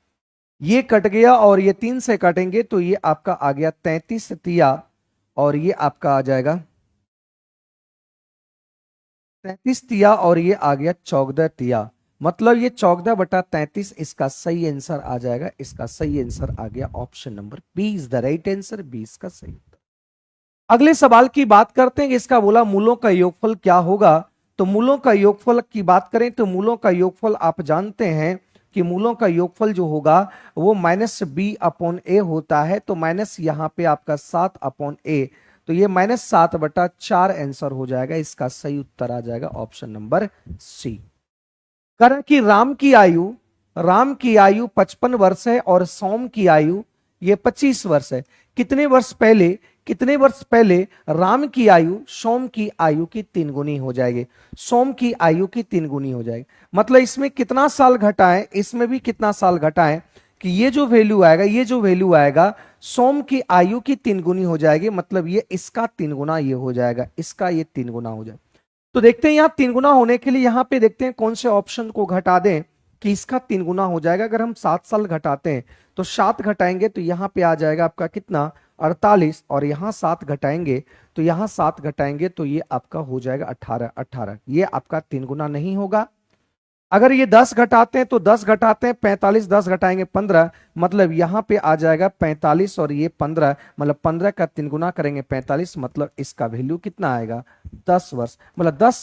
ये कट गया और ये 3 से काटेंगे तो ये आपका आ गया 33 तिया, और ये आपका आ जाएगा 33 तिया, और ये आ गया 14 तिया। मतलब ये 14/33 इसका सही आंसर आ जाएगा। इसका सही आंसर आ गया option number B is the right answer, B इसका सही उत्तर। अगले सवाल की बात करते हैं कि इसका बोला मूलों का योगफल क्या होगा। तो मूलों का योगफल की बात करें तो मूलों का योगफल आप जानते हैं कि मूलों का योगफल जो होगा वो -b/a होता है। तो माइनस यहां पे आपका 7/a, तो ये -7/4 आंसर हो जाएगा। इसका सही उत्तर आ जाएगा ऑप्शन नंबर सी। करें कि राम की आयु 55 वर्ष है और सोम की आयु ये 25 वर्ष है। कितने वर्ष पहले राम की आयु सोम की आयु की 3 गुनी हो जाएगी। सोम की आयु की 3 गुनी हो जाएगी। मतलब इसमें कितना साल घटाएं, इसमें भी कितना साल घटाएं कि ये जो वैल्यू आएगा सोम की आयु की 3 गुनी हो जाएगी। मतलब ये इसका 3 गुना ये हो जाएगा, इसका ये 3 गुना हो जाएगा। तो देखते हैं यहां 3 गुना होने के लिए यहां पे देखते हैं कौन से ऑप्शन को घटा दें कि इसका 3 गुना हो जाएगा। अगर हम 7 साल घटाते हैं तो 7 घटाएंगे तो यहां पे आ जाएगा आपका कितना 48, और यहां 7 घटाएंगे तो यहां 7 घटाएंगे तो ये आपका हो जाएगा 18। ये आपका 3 गुना नहीं होगा। अगर ये 10 घटाते हैं तो 10 घटाते हैं 45, 10 घटाएंगे 15, मतलब यहां पे आ जाएगा 45 और ये 15, मतलब 15 का 3 गुना करेंगे 45, मतलब इसका वैल्यू कितना आएगा 10 वर्ष। मतलब 10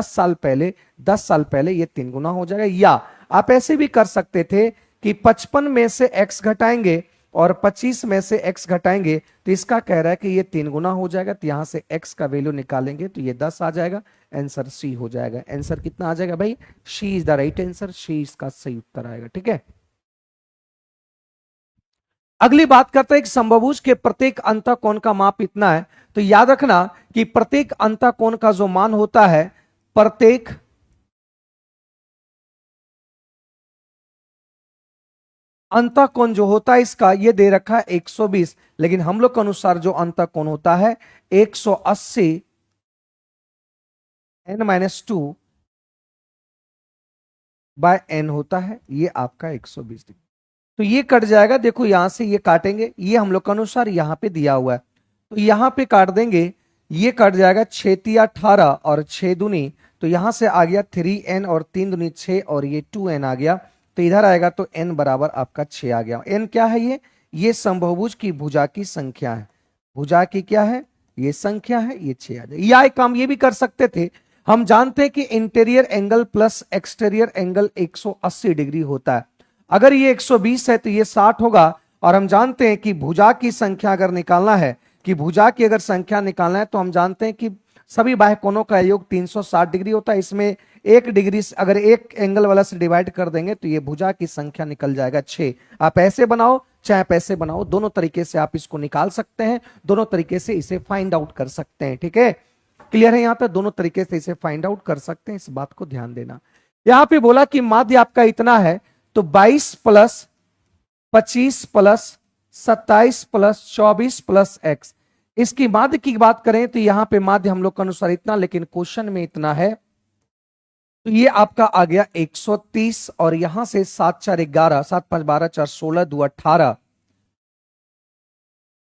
साल पहले ये 3 गुना हो जाएगा। या आप ऐसे भी कर सकते थे कि 55 में से x घटाएंगे और 25 में से x घटाएंगे, तो इसका कह रहा है कि ये 3 गुना हो जाएगा। तो यहां से x का वैल्यू निकालेंगे तो ये 10 आ जाएगा। आंसर सी हो जाएगा। आंसर कितना आ जाएगा भाई, सी इज द राइट आंसर, सी इसका सही उत्तर आएगा। ठीक है, अगली बात करते हैं कि समबाहुभुज के प्रत्येक अंतःकोण का माप इतना है। तो याद रखना कि प्रत्येक अंतःकोण का जो मान होता है, प्रत्येक अंतःकोण जो होता है इसका ये दे रखा है 120, लेकिन हम लोग के अनुसार जो अंतःकोण होता है 180 n-2 बाय n होता है। ये आपका 120 डिग्री, तो ये कट जाएगा। देखो यहां से ये काटेंगे, ये हम लोग के अनुसार यहां पे दिया हुआ है, तो यहां पे काट देंगे, ये कट जाएगा 6 तिया 18 और 6 दूनी, तो यहां से आ गया 3n और 3 दूनी 6 और ये 2n आ गया। तो इधर आएगा तो n बराबर आपका 6 आ गया। n क्या है, ये समबाहुभुज की भुजा की संख्या है। भुजा की क्या है, ये संख्या है, ये 6 आ जाए। या एक काम ये भी कर सकते थे, हम जानते हैं कि interior angle plus exterior angle 180 degree होता है। अगर ये 120 है तो ये 60 होगा, और हम जानते हैं कि भुजा की संख्या अगर निकालना है, कि भुजा की अगर संख्या निकालना है तो हम जानते हैं कि सभी बाह्य कोणों का योग 360 डिग्री होता है। इसमें 1 डिग्री अगर एक एंगल वाला से डिवाइड कर देंगे तो ये भुजा की संख्या निकल जाएगा 6। आप ऐसे बनाओ चाहे आप ऐसे बनाओ, दोनों तरीके से आप इसको निकाल सकते हैं, दोनों तरीके से इसे फाइंड आउट कर सकते हैं। ठीक है, क्लियर है, यहां तक दोनों तरीके से इसे फाइंड आउट कर सकते हैं, इस बात को ध्यान देना। यहां पे बोला कि माध्य आपका इतना है, तो 22 plus 25 plus 27 plus 24 plus x, इसकी माध्य की बात करें तो यहां पे माध्य हम लोग के अनुसार इतना, लेकिन क्वेश्चन में इतना है, तो ये आपका आ गया 130, और यहां से 7 4 11, 7 5 12 4 16 2 18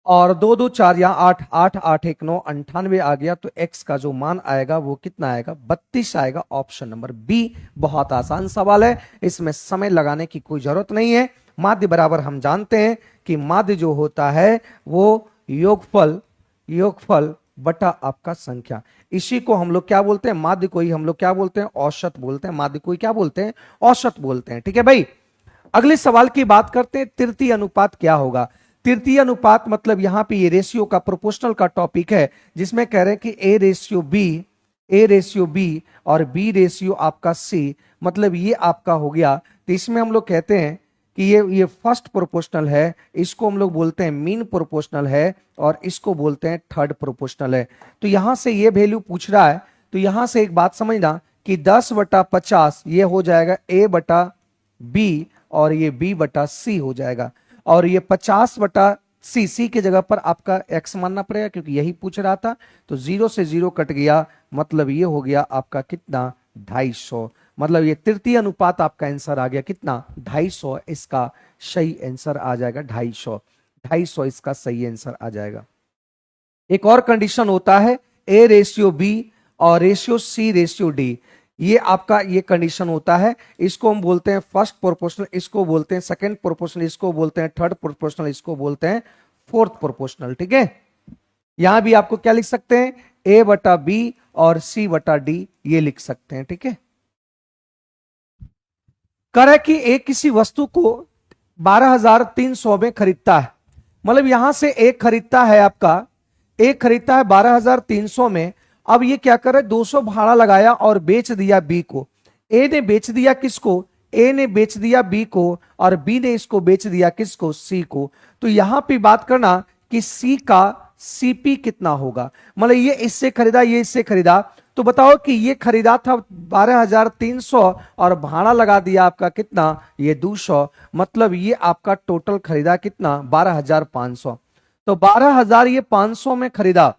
और 2 2 4 यहाँ 8 8 8 1 9 98 आ गया। तो x का जो मान आएगा वो कितना आएगा, 32 आएगा। Option number B. बहुत आसान सवाल है, इसमें समय लगाने की कोई जरूरत नहीं है। माध्य बराबर हम जानते हैं कि माध्य जो होता है वो योगफल बटा आपका संख्या, इसी को हम लोग क्या बोलते हैं, माध्य को ही हम लोग क्या बोलते हैं, औसत बोलते हैं। माध्य को ही क्या बोलते हैं, औसत बोलते हैं। ठीक है भाई, अगले सवाल की बात करते हैं, तृतीय अनुपात क्या होगा। तृतीय अनुपात मतलब यहां पे ये रेशियो का प्रोपोर्शनल का टॉपिक है, जिसमें कह रहे हैं कि ए रेशियो बी और बी रेशियो आपका सी, मतलब ये आपका हो गया। तो इसमें हम लोग कहते हैं कि ये फर्स्ट प्रोपोर्शनल है, इसको हम लोग बोलते हैं मीन प्रोपोर्शनल है, और इसको बोलते हैं थर्ड प्रोपोर्शनल है। तो यहां से ये वैल्यू पूछ रहा है, तो यहां से एक बात समझना कि 10/50 ये हो जाएगा a बटा बी और ये बी बटा सी हो जाएगा। और ये 50 बटा सी, सी की जगह पर आपका एक्स मानना पड़ेगा क्योंकि यही पूछ रहा था। तो 0 से 0 कट गया, मतलब ये हो गया आपका कितना 250। मतलब ये तृतीय अनुपात आपका आंसर आ गया कितना 250। इसका सही आंसर आ जाएगा 250। 250 इसका सही आंसर आ जाएगा। एक और कंडीशन होता है ए रेशियो बी और रेशियो सी रेशियो डी। ये आपका ये कंडीशन होता है, इसको हम बोलते हैं फर्स्ट प्रोपोर्शनल, इसको बोलते हैं सेकंड प्रोपोर्शनल, इसको बोलते हैं थर्ड प्रोपोर्शनल, इसको बोलते हैं फोर्थ प्रोपोर्शनल। ठीक है, यहां भी आपको क्या लिख सकते हैं, ए बटा बी और सी बटा डी ये लिख सकते हैं। ठीक है, कर है कि एक किसी वस्तु को 12,300 में खरीदता है। मतलब यहां से एक खरीदता है आपका, एक खरीदता है 12,300 में। अब ये क्या करे, 200 भाड़ा लगाया और बेच दिया बी को। ए ने बेच दिया किसको, ए ने बेच दिया बी को, और बी ने इसको बेच दिया किसको, सी को। तो यहां पे बात करना कि सी का सीपी कितना होगा। मतलब ये इससे खरीदा, ये इससे खरीदा, तो बताओ कि ये खरीदा था 12,300 और भाड़ा लगा दिया आपका कितना, ये 200। मतलब ये आपका टोटल खरीदा कितना 12,500। तो 12,000 ये 500 में खरीदा,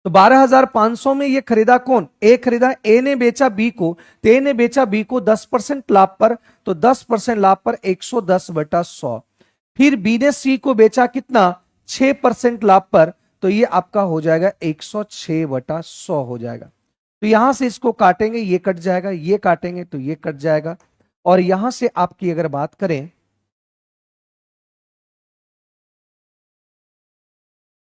तो 12,500 में ये खरीदा कौन, ए खरीदा। ए ने बेचा बी को, तो ए ने बेचा बी को 10% लाभ पर, तो 10% लाभ पर 110 बटा 100। फिर बी ने सी को बेचा कितना 6% लाभ पर, तो ये आपका हो जाएगा 106 बटा 100 हो जाएगा। तो यहां से इसको काटेंगे, ये कट जाएगा, ये काटेंगे तो ये कट जाएगा। और यहां से आपकी अगर बात करें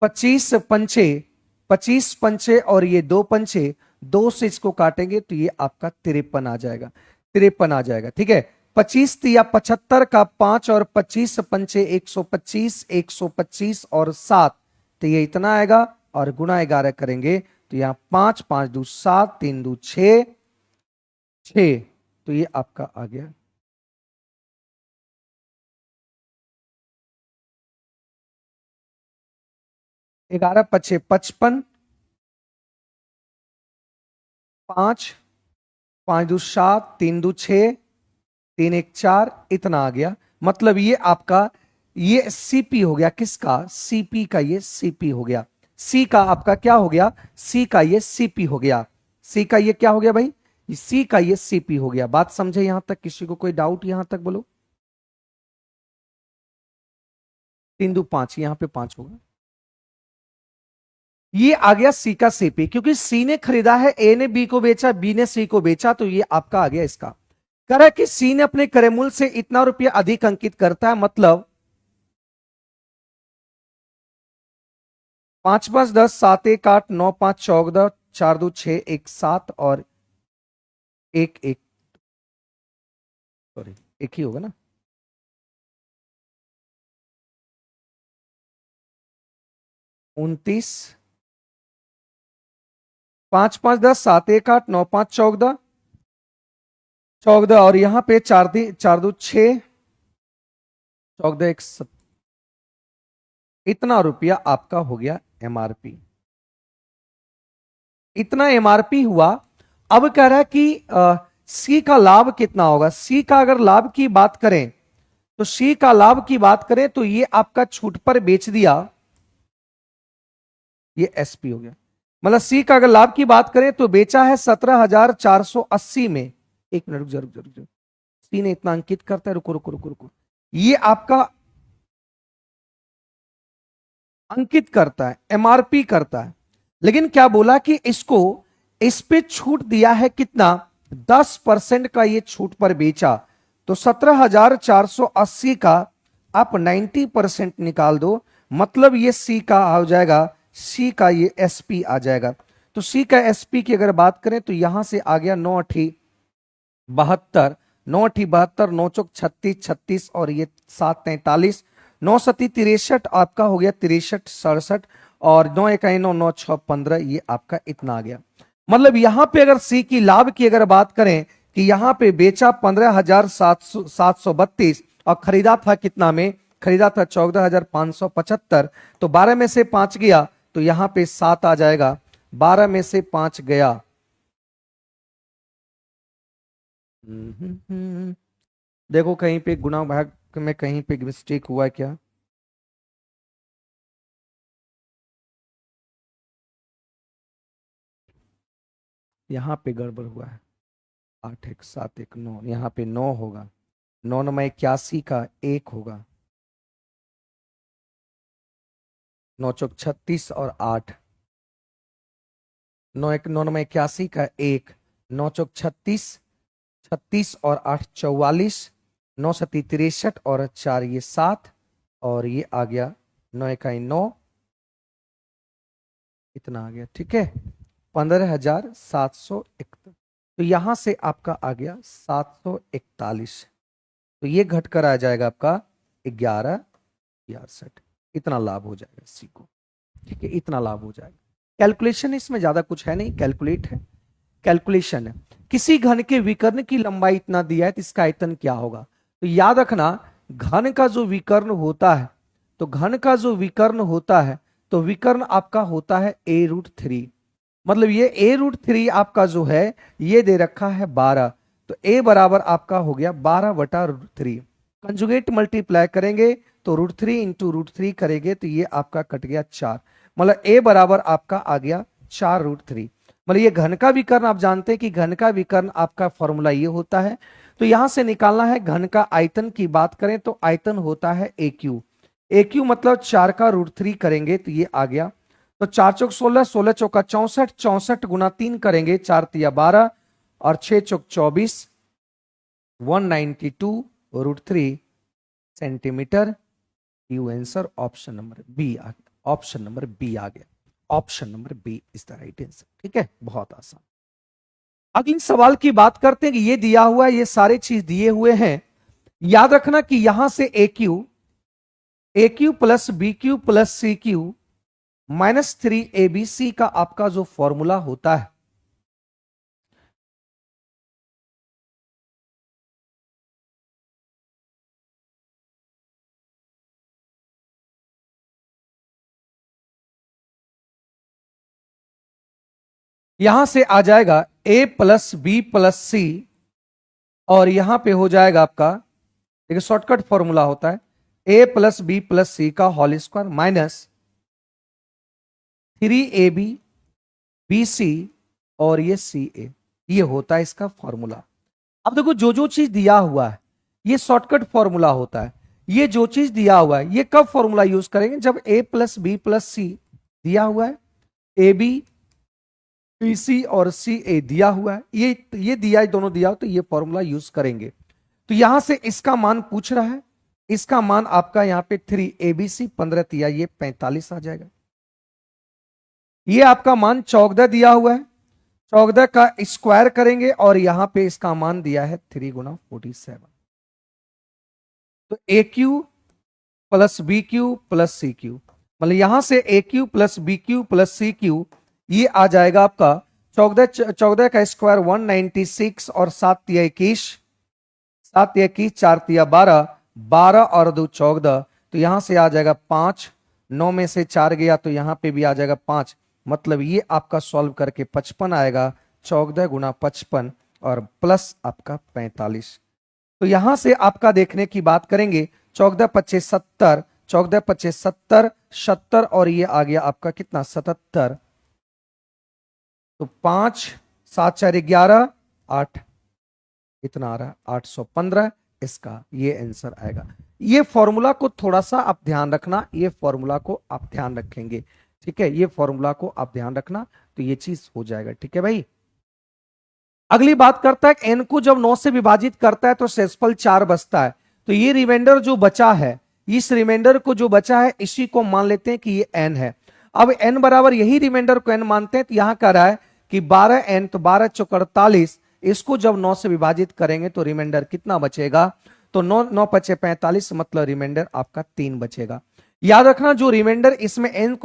25 पंचे, 25 पंचे और ये 2 पंचे, 2 से इसको काटेंगे तो ये आपका 53 आ जाएगा, 53 आ जाएगा। ठीक है, 25 या 75 का 5 और 25 पंचे 125, 125 और 7, तो ये इतना आएगा। और गुना 11 करेंगे तो यहां 5, 5 2 7, 3 2 6, 6, तो ये आपका आ गया। ग्यारह पचे 55, 5, 5 2 7, 3 2 6, 3 1 4, इतना आ गया। मतलब ये आपका ये सीपी हो गया किसका, सीपी का, ये सीपी हो गया। सी का आपका क्या हो गया, सी का ये सीपी हो गया। सी का ये क्या हो गया भाई, सी का ये सीपी हो गया। बात समझे यहां तक, किसी को कोई डाउट यहां तक बोलो। 3 2 5, यहां पे 5 होगा। ये आ गया सी का सीपी, क्योंकि सी ने खरीदा है, ए ने बी को बेचा, बी ने सी को बेचा, तो ये आपका आ गया इसका। कह रहा है कि सी ने अपने क्रय मूल्य से इतना रुपया अधिक अंकित करता है। मतलब 5 5 10, 7 1 8, 9 5 14, 4 2 6, 1 7 और 1 1, सॉरी 1 ही होगा ना, 29, 5 5 10, 7 1 8, 9 5 14, 14 और यहां पे 4 2 6, 14 1 इतना रुपया आपका हो गया एमआरपी। इतना एमआरपी हुआ। अब कह रहा है कि सी का लाभ कितना होगा। सी का अगर लाभ की बात करें, तो सी का लाभ की बात करें तो ये आपका छूट पर बेच दिया, ये एसपी हो गया। मतलब सी का अगर लाभ की बात करें तो बेचा है 17,480 में। एक मिनट रुक जा, रुक जा, रुक जा। सी ने इतना अंकित करता है, रुको रुको रुको रुको, ये आपका अंकित करता है, एमआरपी करता है। लेकिन क्या बोला कि इसको इस पे छूट दिया है कितना, 10% का ये छूट पर बेचा। तो 17,480 का आप 90% निकाल दो, मतलब ये सी का हो जाएगा, सी का ये एसपी आ जाएगा। तो सी का एसपी की अगर बात करें तो यहां से आ गया 9 8 72, 9 8 72, 9 चौक 36 36 और ये 7 43, 9 7 63 आपका हो गया 63 67 और 9 1 9 9 6 15, ये आपका इतना आ गया। मतलब यहां पे अगर सी की लाभ की अगर बात करें कि यहां पे बेचा 15,732 और खरीदा था कितना में, खरीदा था 14,575, तो 12 में से 5 गया तो यहां पे 7 आ जाएगा, 12 में से 5 गया। देखो कहीं पे गुणा भाग में कहीं पे मिस्टेक हुआ है क्या? यहाँ पे गड़बड़ हुआ है। 8 1 7 1 9, यहाँ पे 9 होगा। 9 9 81 का 1 होगा। 9 चौक 36 और 8। 9 9 81 का 1। 9 चौक 36, 36 और 8 44। 9 सती 63 और 4 ये 7, और ये आ गया 9 इकाई 9, इतना आ गया। ठीक है, 15,741। तो यहां से आपका आ गया 741। तो ये घटकर आ जाएगा आपका 11,62। इतना लाभ हो जाएगा सी को। ठीक है, इतना लाभ हो जाएगा। कैलकुलेशन इसमें ज्यादा कुछ है नहीं, कैलकुलेट है, कैलकुलेशन है। किसी घन के विकर्ण की लंबाई इतना दिया है तो इसका आयतन क्या होगा? तो याद रखना, घन का जो विकर्ण होता है, तो घन का जो विकर्ण होता है, तो विकर्ण आपका होता है a√3। मतलब ये a√3 आपका जो है ये दे रखा है 12, तो a बराबर आपका हो गया 12/√3। कंजुगेट मल्टीप्लाई करेंगे तो √3 इंटू √3 करेंगे तो ये आपका कट गया 4। मतलब a बराबर आपका आ गया 4√3। मतलब ये घन का विकर्ण, आप जानते हैं कि घन का विकर्ण आपका फॉर्मूला ये होता है। तो यहां से निकालना है घन का आयतन की बात करें तो आयतन होता है AQ। AQ मतलब 4 का √3 करेंगे तो ये आ गया। तो 4 चौक 16, 16 चौका 64, 64 गुना 3 करेंगे 4 तिया 12 और 6 चौक 24, 192√3 सेंटीमीटर। You answer option number B आ गया। ऑप्शन नंबर बी आ गया। Option number B is the right answer. ठीक है, बहुत आसान। अगले सवाल की बात करते हैं कि ये दिया हुआ है, ये सारे चीज दिए हुए हैं। याद रखना कि यहां से AQ plus BQ plus CQ -3ABC का आपका जो फॉर्मूला होता है, यहां से आ जाएगा A plus B plus C, और यहां पे हो जाएगा आपका, देखिए शॉर्टकट फॉर्मूला होता है A plus B plus C का whole square minus 3AB BC और ये CA, ये होता है इसका फॉर्मूला। अब देखो जो जो चीज दिया हुआ है ये शॉर्टकट फॉर्मूला होता है। ये जो चीज दिया हुआ है ये कब फॉर्मूला यूज करेंगे? जब A plus B plus C दिया हुआ है, AB BC और CA दिया हुआ है, ये दिया है, दोनों दिया हो तो ये फॉर्मूला यूज करेंगे। तो यहां से इसका मान पूछ रहा है, इसका मान आपका यहां पे 3ABC 15 दिया, ये 45 आ जाएगा। ये आपका मान 14 दिया हुआ है, 14 का स्क्वायर करेंगे और यहां पे इसका मान दिया है 3 गुना 47। तो AQ plus BQ plus CQ, मतलब यहां से AQ plus BQ plus CQ ये आ जाएगा आपका 14 का स्क्वायर 196 और 7 तिया 21, 7 तिया 21, 4 तिया 12, 12 और 2 14, तो यहां से आ जाएगा 5। 9 में से 4 गया तो यहां पे भी आ जाएगा 5। मतलब ये आपका सॉल्व करके 55 आएगा। 14 गुना 55 और प्लस आपका 45। तो यहां से आपका देखने की बात करेंगे 14 25 70, 14 25 70, 70 और ये आ गया आपका कितना 77। तो 5 7 4 11 8, इतना आ रहा है 815। इसका ये आंसर आएगा। ये फॉर्मूला को थोड़ा सा आप ध्यान रखना, ये फॉर्मूला को आप ध्यान रखेंगे। ठीक है, ये फॉर्मूला को आप ध्यान रखना तो ये चीज हो जाएगा। ठीक है भाई, अगली बात करता है एन को जब 9 से विभाजित करता है तो शेषफल 4 बचता है। तो ये रिमाइंडर जो बचा है, इस रिमाइंडर को जो बचा है इसी को मान लेते हैं कि ये एन है। अब एन बराबर यही रिमाइंडर को एन मानते हैं, तो यहां कह रहा है कि 12n, तो 12 चौक 48, इसको जब 9 से विभाजित करेंगे तो रिमाइंडर कितना बचेगा? तो 9 9 पचे 45, मतलब रिमाइंडर आपका 3 बचेगा। याद रखना जो रिमाइंडर इसमें एन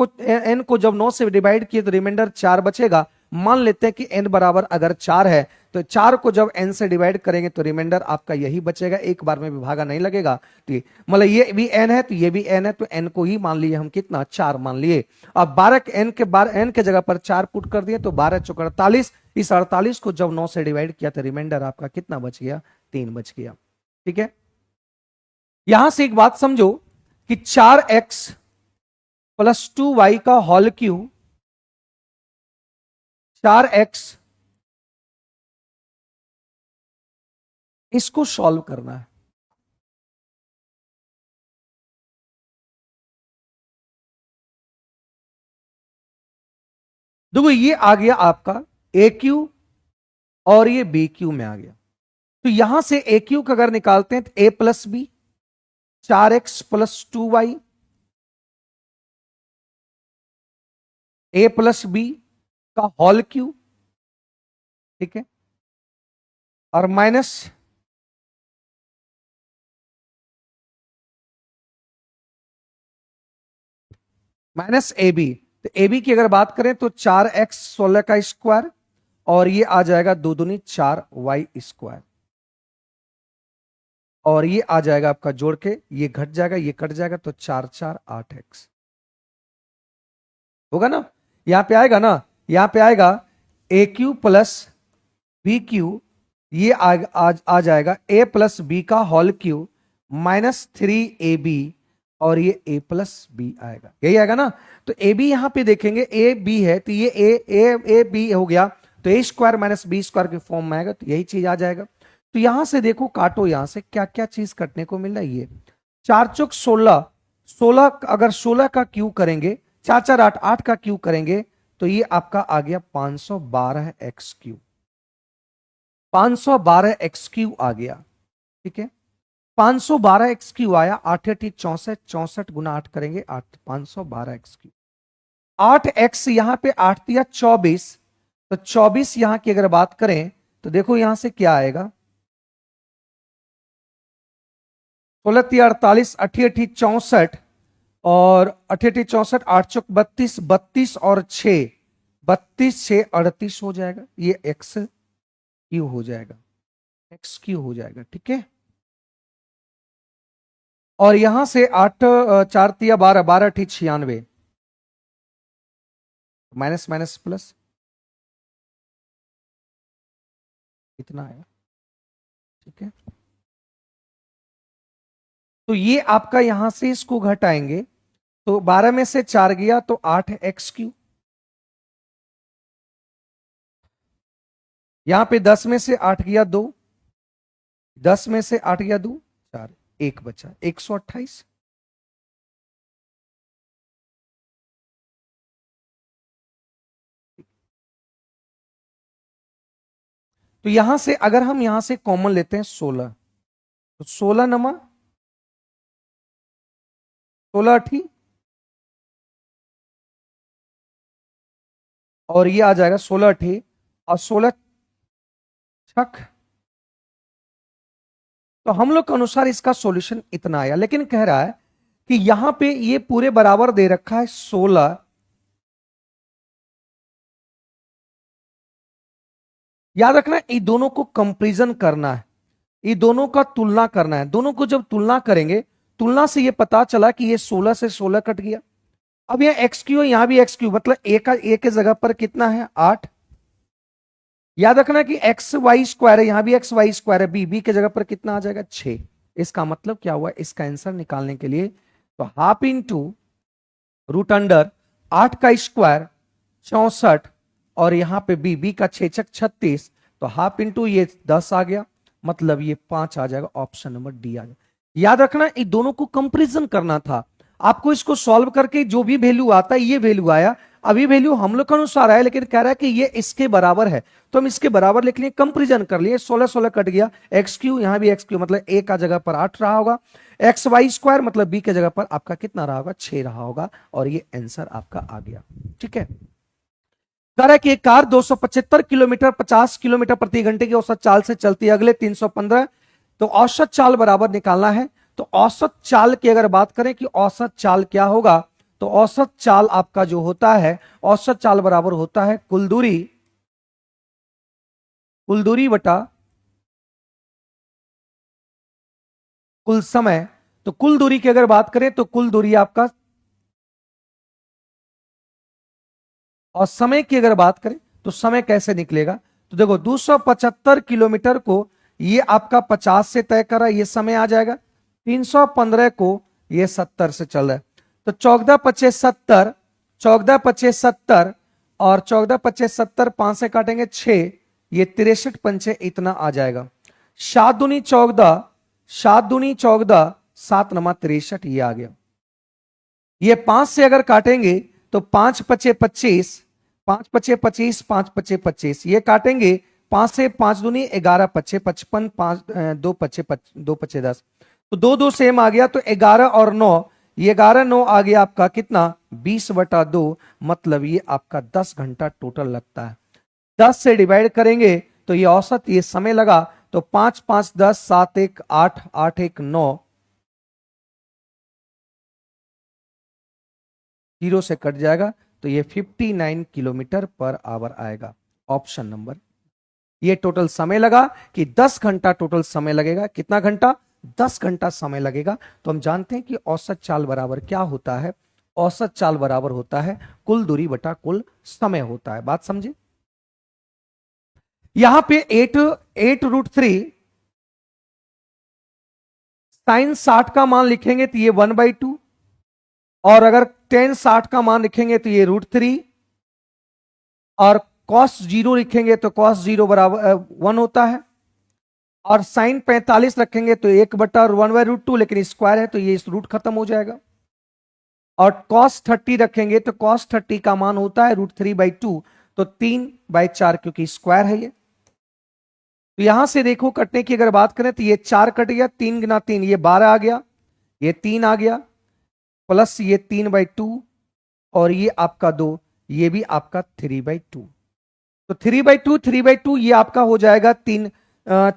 को जब 9 से डिवाइड किए तो रिमाइंडर 4 बचेगा। मान लेते हैं कि n बराबर अगर 4 है तो 4 को जब n से डिवाइड करेंगे तो रिमाइंडर आपका यही बचेगा, एक बार में विभागा नहीं लगेगा। तो ये मतलब ये भी n है तो ये भी n है, तो n को ही मान लिए हम, कितना 4 मान लिए। अब 12 n के जगह पर 4 पुट कर दिए तो 12 चौक 48, इस 48 को जब 9 से डिवाइड किया तो रिमाइंडर आपका कितना बच गया? 3 बच गया। ठीक है, यहां से एक बात समझो कि 4x प्लस 2y का होल क्यूब, 4x इसको सॉल्व करना है। देखो ये आ गया आपका ए क्यू और ये बी क्यू में आ गया। तो यहां से ए क्यू का अगर निकालते हैं तो a plus b, 4x plus 2y, a plus b का होल क्यूब, ठीक है, और माइनस ए बी। तो ए बी की अगर बात करें तो 4x 16 का स्क्वायर और ये आ जाएगा 2 दूनी 4y स्क्वायर, और ये आ जाएगा आपका जोड़ के, ये घट जाएगा, ये कट जाएगा, तो 4 4 8x होगा ना। यहां पे आएगा ना, यहां पे आएगा ए क्यू प्लस बी क्यू, ये आ जाएगा ए प्लस बी का होल क्यू माइनस 3ab, और ये a प्लस बी आएगा, यही आएगा ना। तो ए बी यहां पे देखेंगे ए बी है, तो ये ए बी हो गया, तो ए स्क्वायर माइनस बी स्क्वायर के फॉर्म में आएगा, तो यही चीज आ जाएगा। तो यहां से देखो काटो, यहां से क्या क्या चीज कटने को मिल रहा है। ये 4 चौक 16, 16 अगर 16 का क्यू करेंगे, 4 4 8, 8 का क्यू करेंगे, तो ये आपका आ गया 512 एक्स क्यू, 512 एक्स क्यू आ गया, ठीक है। 512 एक्स क्यू आया, 8 8 64, 64 गुना 8 करेंगे 8, 512 एक्स क्यू। 8 एक्स यहां पे 8 दिया 24, तो 24 यहां की अगर बात करें तो देखो यहां से क्या आएगा, 16 तिया 48, 8 8 64, और 8 8 64, 8 चौक 32, 32 और 6, 32 6 38 हो जाएगा, ये एक्स क्यू हो जाएगा, एक्स क्यू हो जाएगा, ठीक है। और यहां से 8 4 तिया 12, 12 ठीक 96, माइनस माइनस प्लस इतना आएगा, ठीक है। तो ये आपका यहां से इसको घटाएंगे, तो 12 में से 4 गया तो 8 एक्स क्यू, यहां पे 10 में से 8 गया 2, 10 में से 8 गया 2 4, 1 बचा 128। तो यहां से अगर हम यहां से कॉमन लेते हैं 16, तो 16 नमा 16 अठी, और ये आ जाएगा 16 अठी और 16 छक। तो हम लोग के अनुसार इसका सॉल्यूशन इतना आया, लेकिन कह रहा है कि यहां पे ये पूरे बराबर दे रखा है 16, याद रखना ये दोनों को कंपैरिजन करना है, ये दोनों का तुलना करना है। दोनों को जब तुलना करेंगे, तुलना से ये पता चला कि ये 16 से 16 कट गया। अब यहां एक्स क्यू है, यहां भी एक्स क्यू, मतलब ए का ए के जगह पर कितना है 8। याद रखना कि एक्स वाई स्क्वायर है, यहां भी एक्स वाई स्क्वायर है, बी बी के जगह पर कितना आ जाएगा 6। इसका मतलब क्या हुआ, इसका आंसर निकालने के लिए तो हाफ इंटू रूट अंडर 8 का स्क्वायर 64, और यहां पे बी बी का 6 छक 36, तो हाफ इंटू ये 10 आ गया, मतलब ये 5 आ जाएगा, ऑप्शन नंबर डी आ जाएगा। याद रखना इन दोनों को कंपैरिजन करना था आपको, इसको सॉल्व करके जो भी वैल्यू आता है, ये वैल्यू आया, अभी वैल्यू हम लोग के अनुसार आया, लेकिन कह रहा है कि ये इसके बराबर है, तो हम इसके बराबर लिख लिए, कंपैरिजन कर लिए, 16 16 कट गया, एक्स क्यू यहां भी एक्स क्यू, मतलब ए का जगह पर 8 रहा होगा, एक्स वाई स्क्वायर मतलब बी के जगह पर आपका कितना रहा होगा 6 रहा होगा, और ये आंसर आपका आ गया, ठीक है। कह रहा है कि एक कार 275 किलोमीटर 50 किलोमीटर प्रति घंटे की औसत चाल से चलती है, अगले 315, तो औसत चाल बराबर निकालना है। तो औसत चाल की अगर बात करें कि औसत चाल क्या होगा, तो औसत चाल आपका जो होता है, औसत चाल बराबर होता है कुल दूरी बटा कुल समय। तो कुल दूरी की अगर बात करें तो कुल दूरी आपका, और समय की अगर बात करें तो समय कैसे निकलेगा, तो देखो 275 किलोमीटर को ये आपका 50 से तय करा, ये समय आ जाएगा। 315 को ये 70 से चल रहा है, तो 14 पचे 70, 14 पचे 70 और 14 पचे 70, 5 से काटेंगे 6, ये 63 पंचे इतना आ जाएगा। 7 दूनी 14, 7 दूनी 14, 7 नमा 63, ये आ गया। ये 5 से अगर काटेंगे तो 5 पचे 25, 5 पचे 25, 5 पचे 25, ये काटेंगे 5 से, 5 दूनी 11 पचे 55, 5 2 पचे 2 पचे 10, तो 2 2 सेम आ गया, तो 11 और 9, ये 11 9 आ गया आपका कितना 20/2, मतलब ये आपका 10 घंटा टोटल लगता है। 10 से डिवाइड करेंगे तो ये औसत ये समय लगा, तो 5 5 10, 7 1 8, 8 1 9, 0 से कट जाएगा, तो ये 59 किलोमीटर पर आवर आएगा। ऑप्शन नंबर, ये टोटल समय लगा कि 10 घंटा टोटल समय लगेगा। कितना घंटा? 10 घंटा समय लगेगा। तो हम जानते हैं कि औसत चाल बराबर क्या होता है? औसत चाल बराबर होता है कुल दूरी बटा कुल समय होता है। बात समझे? यहां पे 8√3 साइन 60 का मान लिखेंगे तो ये 1/2, और अगर टेन 60 का मान लिखेंगे तो ये √3, और कॉस 0 लिखेंगे तो कॉस 0 बराबर 1 होता है, और साइन 45 रखेंगे तो 1/1/√2, लेकिन स्क्वायर है तो ये इस रूट खत्म हो जाएगा, और कॉस 30 रखेंगे तो कॉस 30 का मान होता है √3/2, तो 3/4 क्योंकि स्क्वायर है ये। तो यहां से देखो कटने की अगर बात करें तो ये 4 कट गया, 3 गुना 3 ये 12 आ गया, ये 3 आ गया, प्लस ये 3/2, और ये आपका 2, ये भी आपका 3/2, तो 3/2 ये आपका हो जाएगा 3,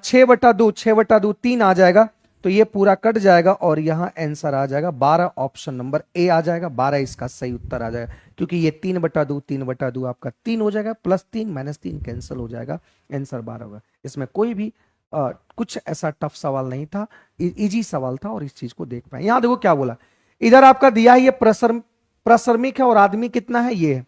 6/2, 6/2 3 आ जाएगा, तो ये पूरा कट जाएगा, और यहां आंसर आ जाएगा 12, ऑप्शन नंबर ए आ जाएगा। 12 इसका सही उत्तर आ जाएगा, क्योंकि ये 3/2, 3/2 आपका 3 हो जाएगा, +3 -3 कैंसिल हो जाएगा, आंसर 12 होगा। इसमें कोई भी कुछ ऐसा टफ सवाल नहीं था, इजी सवाल था, और इस चीज को देख पाए। यहां देखो क्या बोला, इधर आपका दिया है ये प्रश्रमिक है, और आदमी कितना है, ये है।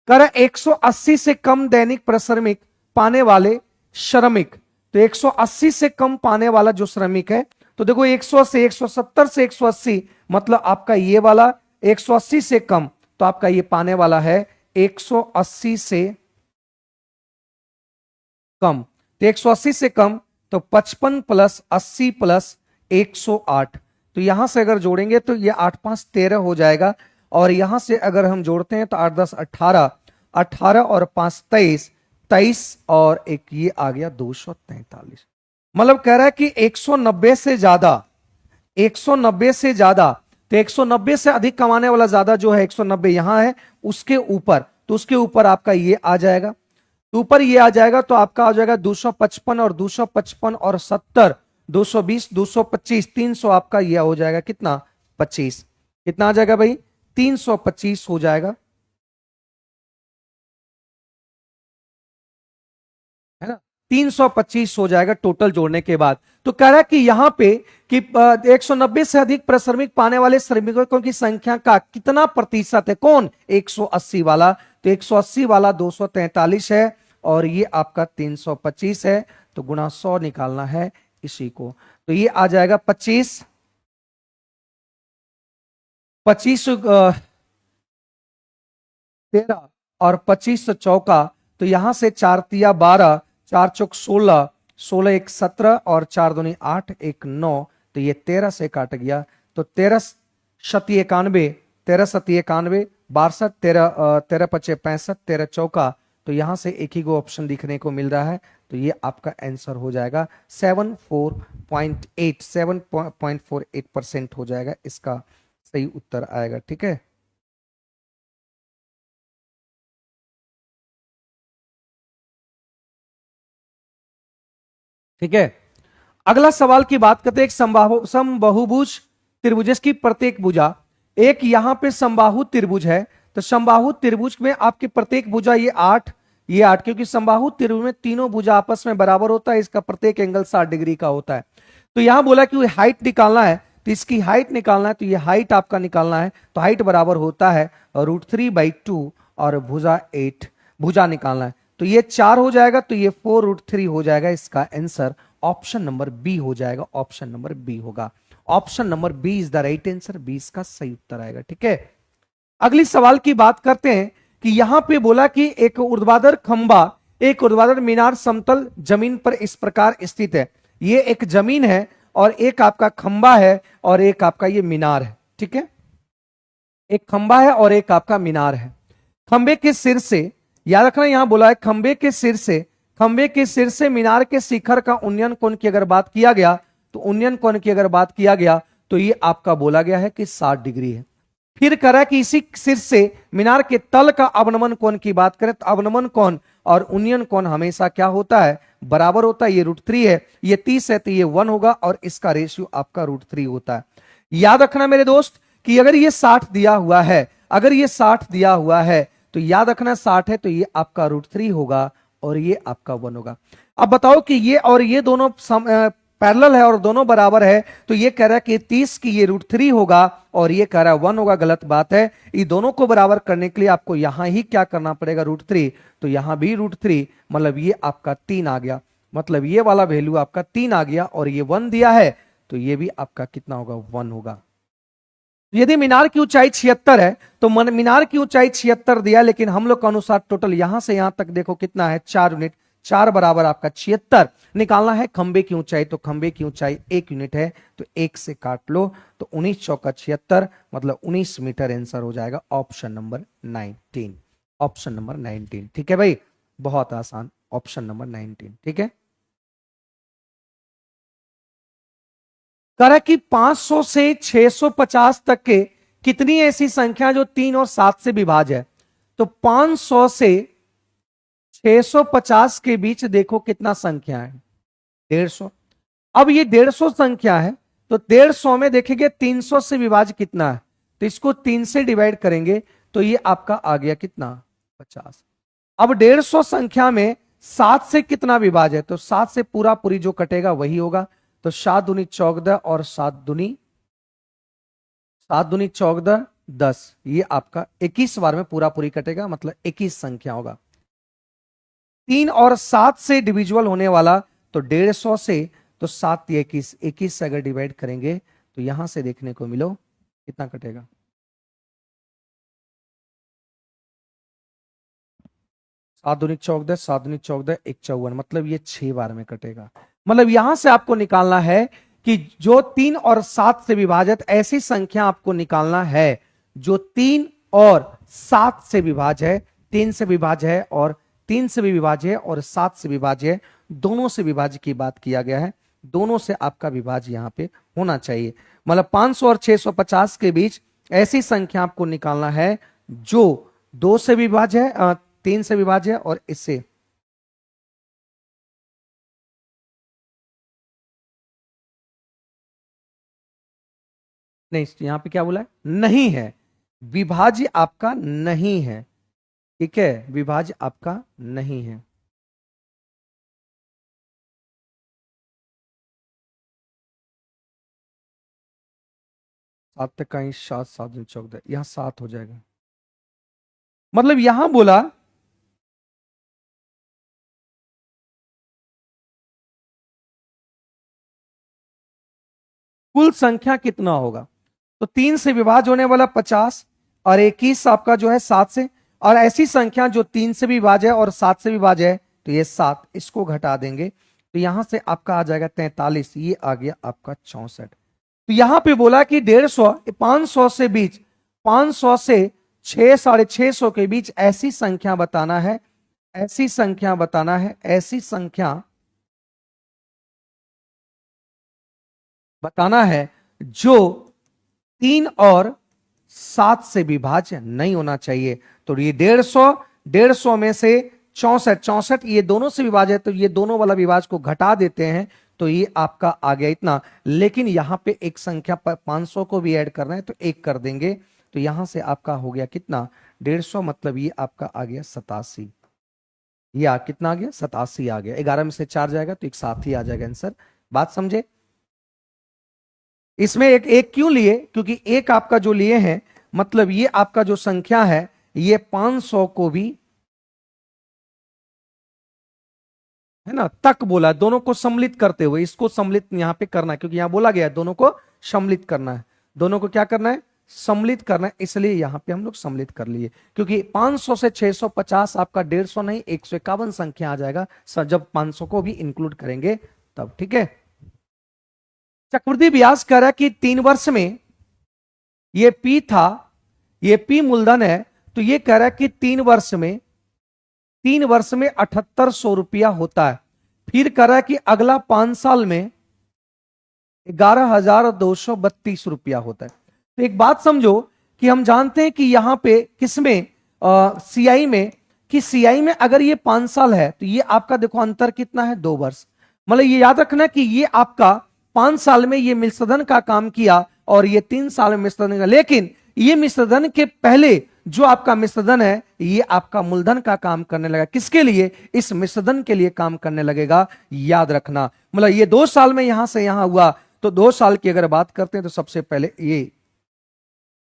कर 180 से कम दैनिक प्रश्रमिक पाने वाले श्रमिक, तो 180 से कम पाने वाला जो श्रमिक है, तो देखो 180, 170 से 180, मतलब आपका ये वाला 180 से कम, तो आपका ये पाने वाला है 180 से कम, तो 180 से कम, तो 55 + 80 + 108, तो यहां से अगर जोड़ेंगे तो ये 8 5 13 हो जाएगा, और यहां से अगर हम जोड़ते हैं तो 8 10 18, 18 और 5 23, 23 और एक ये आ गया 243, मतलब कह रहा है कि 190 से ज्यादा, 190 से ज्यादा, तो 190 से अधिक कमाने वाला ज्यादा जो है 190 यहां है, उसके ऊपर, तो उसके ऊपर आपका ये आ जाएगा, तो ऊपर ये आ जाएगा, तो आपका आ जाएगा 255, और 255 और 70, 220, 225, 300, आपका यह हो जाएगा कितना 25, कितना आ जाएगा भाई 325 हो जाएगा, है ना, 325 हो जाएगा टोटल जोड़ने के बाद। तो कह रहा है कि यहां पे कि 190 से अधिक प्रश्रमिक पाने वाले श्रमिकों की संख्या का कितना प्रतिशत है, कौन 180 वाला, तो 180 वाला 243 है, और ये आपका 325 है, तो गुणा 100 निकालना है इसी को, तो ये आ जाएगा 25 13 और 25 चौका, तो यहां से 4 तिया 12, 4 चौक 16, 16 1 17, और 4 दूनी 8 1 9, तो ये 13 से काट गया, तो 13 शती 91, 13 शती 91, 62, 13 पचे 65, 13 चौका, तो यहां से एक ही गो ऑप्शन दिखने को मिल रहा है, तो ये आपका आंसर हो जाएगा 7.48% हो जाएगा, इसका सही उत्तर आएगा। ठीक है, ठीक है। अगला सवाल की बात करते हैं, एक समबाहुभुज त्रिभुज की प्रत्येक भुजा, एक यहां पे समबाहु त्रिभुज है, तो समबाहु त्रिभुज में आपकी प्रत्येक भुजा ये 8, ये 8, क्योंकि समबाहु त्रिभुज में तीनों भुजा आपस में बराबर होता है, इसका प्रत्येक एंगल 60 डिग्री का होता है। तो यहां बोला कि हाइट निकालना है, तो इसकी हाइट निकालना है, तो ये हाइट आपका निकालना है, तो हाइट बराबर होता है √3/2, और भुजा 8, भुजा निकालना है, तो ये 4 हो जाएगा, तो ये 4√3 हो जाएगा, इसका आंसर ऑप्शन नंबर बी हो जाएगा, ऑप्शन नंबर बी होगा। Option number B is the right answer, B इसका सही उत्तर आएगा। ठीक है, अगली सवाल की बात करते हैं कि यहां पे बोला कि एक ऊर्ध्वाधर खंबा, एक ऊर्ध्वाधर मीनार समतल जमीन पर इस प्रकार स्थित है। ये एक जमीन है और एक आपका खंबा है और एक आपका ये मीनार है। ठीक है, एक खंबा है और एक आपका मीनार है। खंबे के सिर से, याद रखना यहां बोला है खंबे के सिर से, खंबे के सिर से मीनार के शिखर का उन्नयन कोण की अगर बात किया गया तो उन्नयन कोण की अगर बात किया गया तो ये आपका बोला गया है कि 60 डिग्री है। फिर कह रहा है कि इसी सिर से मीनार के तल का अवनमन कोण की बात करें तो अवनमन कोण और उन्नयन कोण हमेशा क्या होता है, बराबर होता है। ये √3 है, ये 30 है तो ये 1 होगा और इसका रेशियो आपका √3 होता है। याद रखना मेरे दोस्त कि अगर ये 60 दिया हुआ है, अगर ये 60 दिया हुआ है तो याद रखना 60 है तो ये आपका √3 होगा और ये आपका 1 होगा। अब बताओ कि ये और ये दोनों पैरेलल है और दोनों बराबर है, तो ये कह रहा है कि 30 की ये √3 होगा और ये कह रहा है 1 होगा। गलत बात है। ये दोनों को बराबर करने के लिए आपको यहां ही क्या करना पड़ेगा, √3, तो यहां भी √3, मतलब ये आपका 3 आ गया, मतलब ये वाला वैल्यू आपका 3 आ गया और ये 1 दिया है तो ये भी आपका कितना होगा, 1 होगा। यदि मीनार की ऊंचाई 76 है तो मीनार की ऊंचाई 76 दिया, लेकिन हम लोग के अनुसार टोटल यहां से यहां तक देखो कितना है, 4 यूनिट, 4 बराबर आपका 76 निकालना है। खंबे की ऊंचाई, तो खंबे की ऊंचाई 1 यूनिट है तो 1 से काट लो तो 19 चौका 76, मतलब 19 मीटर आंसर हो जाएगा ऑप्शन नंबर 19, ऑप्शन नंबर 19। ठीक है भाई, बहुत आसान, ऑप्शन नंबर 19। ठीक है, करा कि 500 से 650 तक के कितनी ऐसी संख्या जो 3 और 7 से विभाज्य है, तो 500 से 650 के बीच देखो कितना संख्या है, 150। अब ये 150 संख्या है तो 150 में देखेंगे 300 से विभाज्य कितना है, तो इसको 3 से डिवाइड करेंगे तो ये आपका आ गया कितना, 50। अब 150 संख्या में 7 से कितना विभाज्य है, तो 7 से पूरा पूरी जो कटेगा वही होगा, तो 7 दूनी 14 और 7 दूनी 14, 10, ये आपका 21 बार में पूरा पूरी कटेगा, मतलब 21 संख्या होगा। 3 और 7 से डिविजुअल होने वाला तो 150 से, तो 7 या 21, 21 से अगर डिवाइड करेंगे तो यहां से देखने को मिलो कितना कटेगा, 7 दूनी 14, 7 दूनी 14, 154, मतलब ये 6 बार में कटेगा। मतलब यहां से आपको निकालना है कि जो 3 और 7 से विभाजित ऐसी संख्या आपको निकालना है जो 3 और 7 से विभाज्य है, 3 से विभाज्य है और 3 से भी विभाज्य है और 7 से विभाज्य है, दोनों से विभाज्य की बात किया गया है, दोनों से आपका विभाज्य यहां पे होना चाहिए। मतलब 500 और 650 के बीच ऐसी संख्या आपको निकालना है जो 2 से विभाज्य है, 3 से विभाज्य है और इससे नहीं, यहां पे क्या बोला है, नहीं है, विभाज्य आपका नहीं है। ठीक है, विभाज्य आपका नहीं है। सात तक का ही 7, 7 14, यहां 7 हो जाएगा। मतलब यहां बोला कुल संख्या कितना होगा, तो 3 से विभाज्य होने वाला 50 और 21 आपका जो है 7 से, और ऐसी संख्या जो 3 से भी विभाज्य है और 7 से भी विभाज्य है तो ये 7, इसको घटा देंगे तो यहां से आपका आ जाएगा 43, ये आ गया आपका 64। तो यहां पे बोला कि 150, 500 से बीच, 500 से 600-650 के बीच ऐसी संख्या बताना है, ऐसी संख्या बताना है, ऐसी संख्या बताना है जो 3 और 7 से विभाज्य नहीं होना चाहिए। तो ये 150 में से 64 ये दोनों से विभाज्य है, तो ये दोनों वाला विभाज्य को घटा देते हैं तो ये आपका आ गया इतना। लेकिन यहां पे एक संख्या पर 500 को भी ऐड करना है तो 1 कर देंगे, तो यहां से आपका हो गया कितना, 150, मतलब ये आपका आ गया 87। या कितना आ गया, 87 आ गया। 11 में से 4 जाएगा तो एक साथ ही आ जाएगा आंसर। बात समझे? इसमें एक एक क्यों लिए, क्योंकि एक आपका जो लिए हैं, मतलब ये आपका जो संख्या है ये 500 को भी है ना, तक बोला है, दोनों को सम्मिलित करते हुए, इसको सम्मिलित यहां पे करना है, क्योंकि यहां बोला गया है दोनों को सम्मिलित करना है, दोनों को क्या करना है, सम्मिलित करना है, इसलिए यहां पे हम लोग सम्मिलित कर लिए, क्योंकि 500 से 650 आपका 150 नहीं 151 संख्या आ जाएगा सर, जब 500 को भी इंक्लूड करेंगे तब, ठीक है। चक्रवृद्धि ब्याज कह रहा है कि 3 वर्ष में ये पी था, ये पी मूलधन है, तो ये कह रहा है कि 3 वर्ष में 7800 रुपया होता है। फिर कह रहा है कि अगला 5 साल में 11,232 रुपया होता है। तो एक बात समझो कि हम जानते हैं कि यहां पे किसमें, सीआई में, कि सीआई में अगर ये 5 साल है तो ये आपका देखो अंतर कितना है, 2 वर्ष। मतलब ये याद रखना कि ये आपका 5 साल में ये मिश्रधन का काम किया और ये 3 साल में मिश्रधन का, लेकिन ये मिश्रधन के पहले जो आपका मिश्रधन है ये आपका मूलधन का काम करने लगा, किसके लिए, इस मिश्रधन के लिए काम करने लगेगा, याद रखना। मतलब ये 2 साल में यहां से यहां हुआ, तो 2 साल की अगर बात करते हैं तो सबसे पहले ये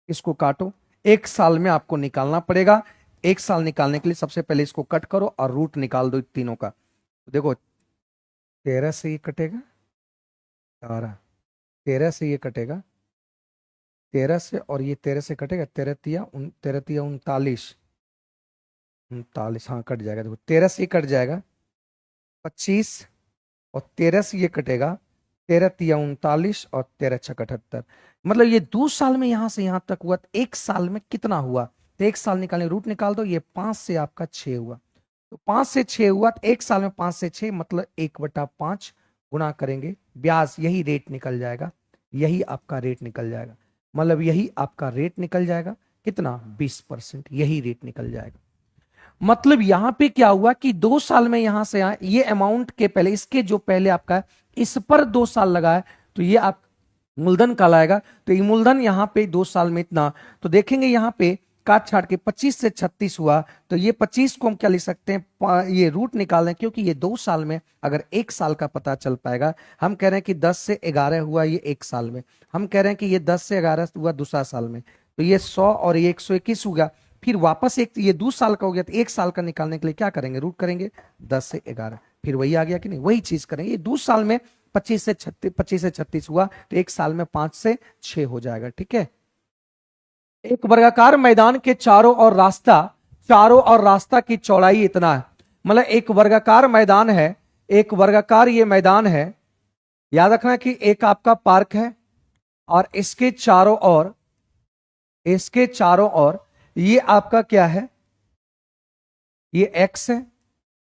इसको काटो, 1 साल में आपको निकालना पड़ेगा। 1 साल निकालने के लिए सबसे पहले इसको कट करो और रूट निकाल दो तीनों का। तो देखो 13 से ये कटेगा, 12, 13 से ये कटेगा, 13 से, और ये 13 से कटेगा, 13 तिया 39, 39 हाँ कट जाएगा, देखो 13 से ये कट जाएगा 25, और 13 से ये कटेगा, 13 तिया 39 और 13 6 78। मतलब ये 2 साल में यहां से यहां तक हुआ, तो 1 साल में कितना हुआ, तो 1 साल निकालने रूट निकाल दो, ये 5 से आपका 6 हुआ, तो 5 से 6 हुआ, तो 1 साल में 5 से 6 मतलब 1/5 गुणा करेंगे ब्याज, यही रेट निकल जाएगा, यही आपका रेट निकल जाएगा, मतलब यही आपका रेट निकल जाएगा, कितना, 20%, यही रेट निकल जाएगा। मतलब यहां पे क्या हुआ कि 2 साल में यहां से यहां ये अमाउंट के पहले, इसके जो पहले आपका है, इस पर 2 साल लगा है, तो ये आप मूलधन कहलाएगा। तो ये मूलधन यहां पे 2 साल में इतना, तो देखेंगे यहां पे काट छाट के 25 से 36 हुआ, तो ये 25 को हम क्या लिख सकते हैं, ये रूट निकालें, क्योंकि ये 2 साल में अगर 1 साल का पता चल पाएगा, हम कह रहे हैं कि 10 से 11 हुआ ये 1 साल में, हम कह रहे हैं कि ये 10 से 11 हुआ दूसरा साल में, तो ये 100 और ये 121 होगा, फिर वापस एक ये 2 साल का हो गया, तो 1 साल का निकालने के लिए क्या करेंगे, रूट करेंगे 10 से 11, फिर वही आ गया कि नहीं, वही चीज करेंगे। ये 2 साल में 25 से 36 हुआ, तो 1 साल में 5 से 6 हो जाएगा, ठीक है। एक वर्गाकार मैदान के चारों और रास्ता की चौड़ाई इतना है। मतलब एक वर्गाकार मैदान है, एक वर्गाकार ये मैदान है, याद रखना कि एक आपका पार्क है, और इसके चारों ओर ये आपका क्या है, ये एक्स है,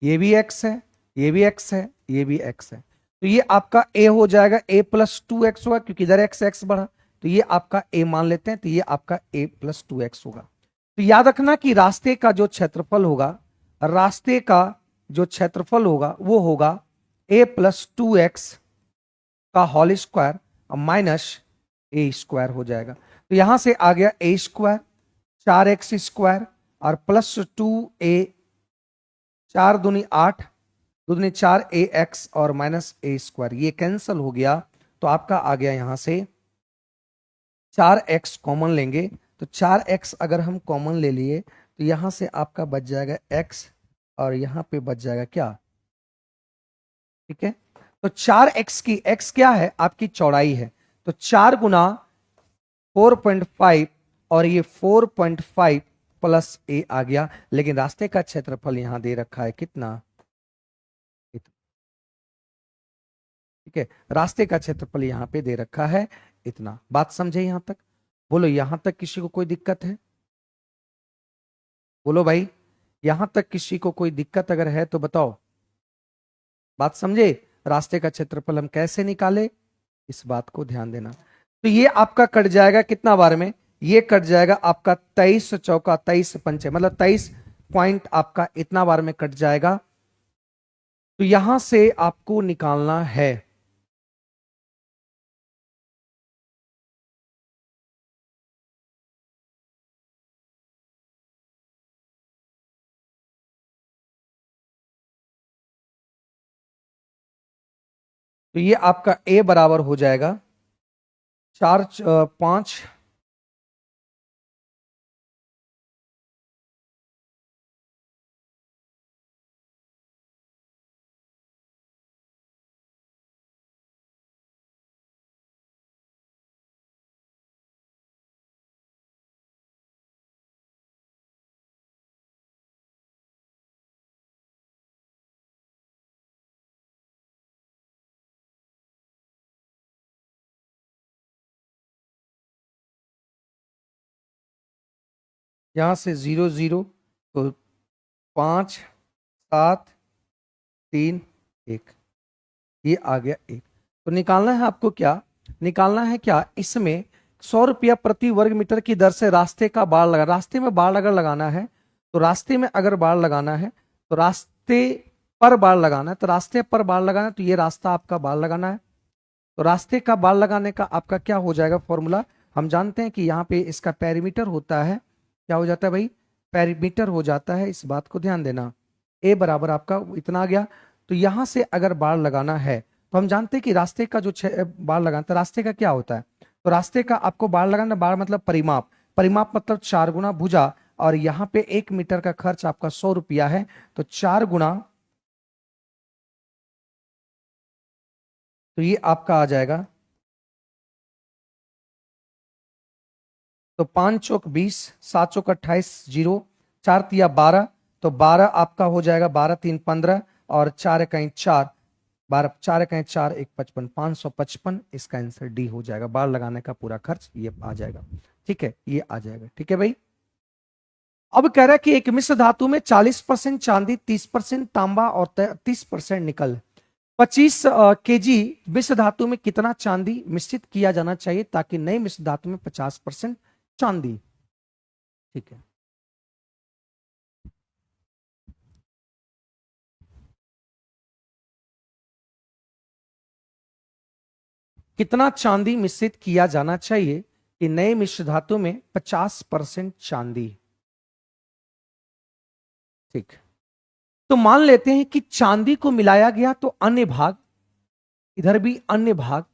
ये भी एक्स है, ये भी एक्स है, ये भी एक्स है, तो ये आपका ए हो जाएगा, a+2x होगा, क्योंकि इधर एक्स एक्स बढ़ा, तो ये आपका ए मान लेते हैं, तो ये आपका a+2x होगा। तो याद रखना कि रास्ते का जो क्षेत्रफल होगा, रास्ते का जो क्षेत्रफल होगा वो होगा a+2x का होल स्क्वायर माइनस ए स्क्वायर हो जाएगा। तो यहां से आ गया ए स्क्वायर, 4x² और +2a, 4 दूनी 8, 2 दूनी 4ax और माइनस ए स्क्वायर, ये कैंसल हो गया, तो आपका आ गया यहां से 4x कॉमन लेंगे, तो 4x अगर हम कॉमन ले लिए तो यहां से आपका बच जाएगा x, और यहां पे बच जाएगा क्या, ठीक है। तो 4x की, x क्या है, आपकी चौड़ाई है, तो 4 गुना 4.5, और ये 4.5 प्लस ए आ गया, लेकिन रास्ते का क्षेत्रफल यहां दे रखा है कितना, ठीक है, रास्ते का क्षेत्रफल यहां पे दे रखा है इतना। बात समझे यहां तक, बोलो यहां तक किसी को कोई दिक्कत है, बोलो भाई, यहां तक किसी को कोई दिक्कत अगर है तो बताओ, बात समझे, रास्ते का क्षेत्रफल हम कैसे निकाले, इस बात को ध्यान देना। तो ये आपका कट जाएगा कितना बार में, ये कट जाएगा आपका 23 चौका 23 पंचे, मतलब 23 पॉइंट आपका इतना बार में कट जाएगा। तो यहां से आपको निकालना है, तो ये आपका ए बराबर हो जाएगा 4 5 यहां से 0 0, तो 5 7 3 1, ये आ गया 1। तो निकालना है आपको क्या, निकालना है क्या, इसमें 100 रुपया प्रति वर्ग मीटर की दर से रास्ते का बाड़ लगा, रास्ते में बाड़ अगर लगाना है तो रास्ते में अगर बाड़ लगाना है तो रास्ते पर बाड़ लगाना है, तो रास्ते पर बाड़ लगाना है, तो ये रास्ता आपका बाड़ लगाना है। तो रास्ते का बाड़ लगाने का आपका क्या हो जाएगा फॉर्मूला, हम जानते हैं कि यहाँ पे इसका पेरीमीटर होता है, क्या हो जाता है भाई, पेरीमीटर हो जाता है, इस बात को ध्यान देना। ए बराबर आपका इतना आ गया। तो यहां से अगर बाड़ लगाना है तो हम जानते हैं कि रास्ते का जो बाड़ लगाना, तो रास्ते का क्या होता है, तो रास्ते का आपको बाड़ लगाना, बाड़ मतलब परिमाप, परिमाप मतलब 4 गुना भुजा, और यहाँ पे 1 मीटर का खर्च आपका 100 रुपया है, तो 4 गुना, तो ये आपका आ जाएगा, तो 5 चौक 20, 7 चौक 28, 0, 4 तिया 12, तो 12 आपका हो जाएगा, 12 3 15, और 4 इकाई 4, 12 4 इकाई 4 1 55, 555, इसका आंसर डी हो जाएगा, बाड़ लगाने का पूरा खर्च ये आ जाएगा। ठीक है, ये आ जाएगा। ठीक है भाई, अब कह रहा है कि एक मिश्र धातु में 40% चांदी, 30% तांबा और 30% निकल, 25 केजी मिश्र धातु में कितना चांदी मिश्रित किया जाना चाहिए ताकि नई मिश्र धातु में 50% चांदी। ठीक है, कितना चांदी मिश्रित किया जाना चाहिए कि नए मिश्र धातु में 50% चांदी। ठीक, तो मान लेते हैं कि चांदी को मिलाया गया तो अन्य भाग, इधर भी अन्य भाग,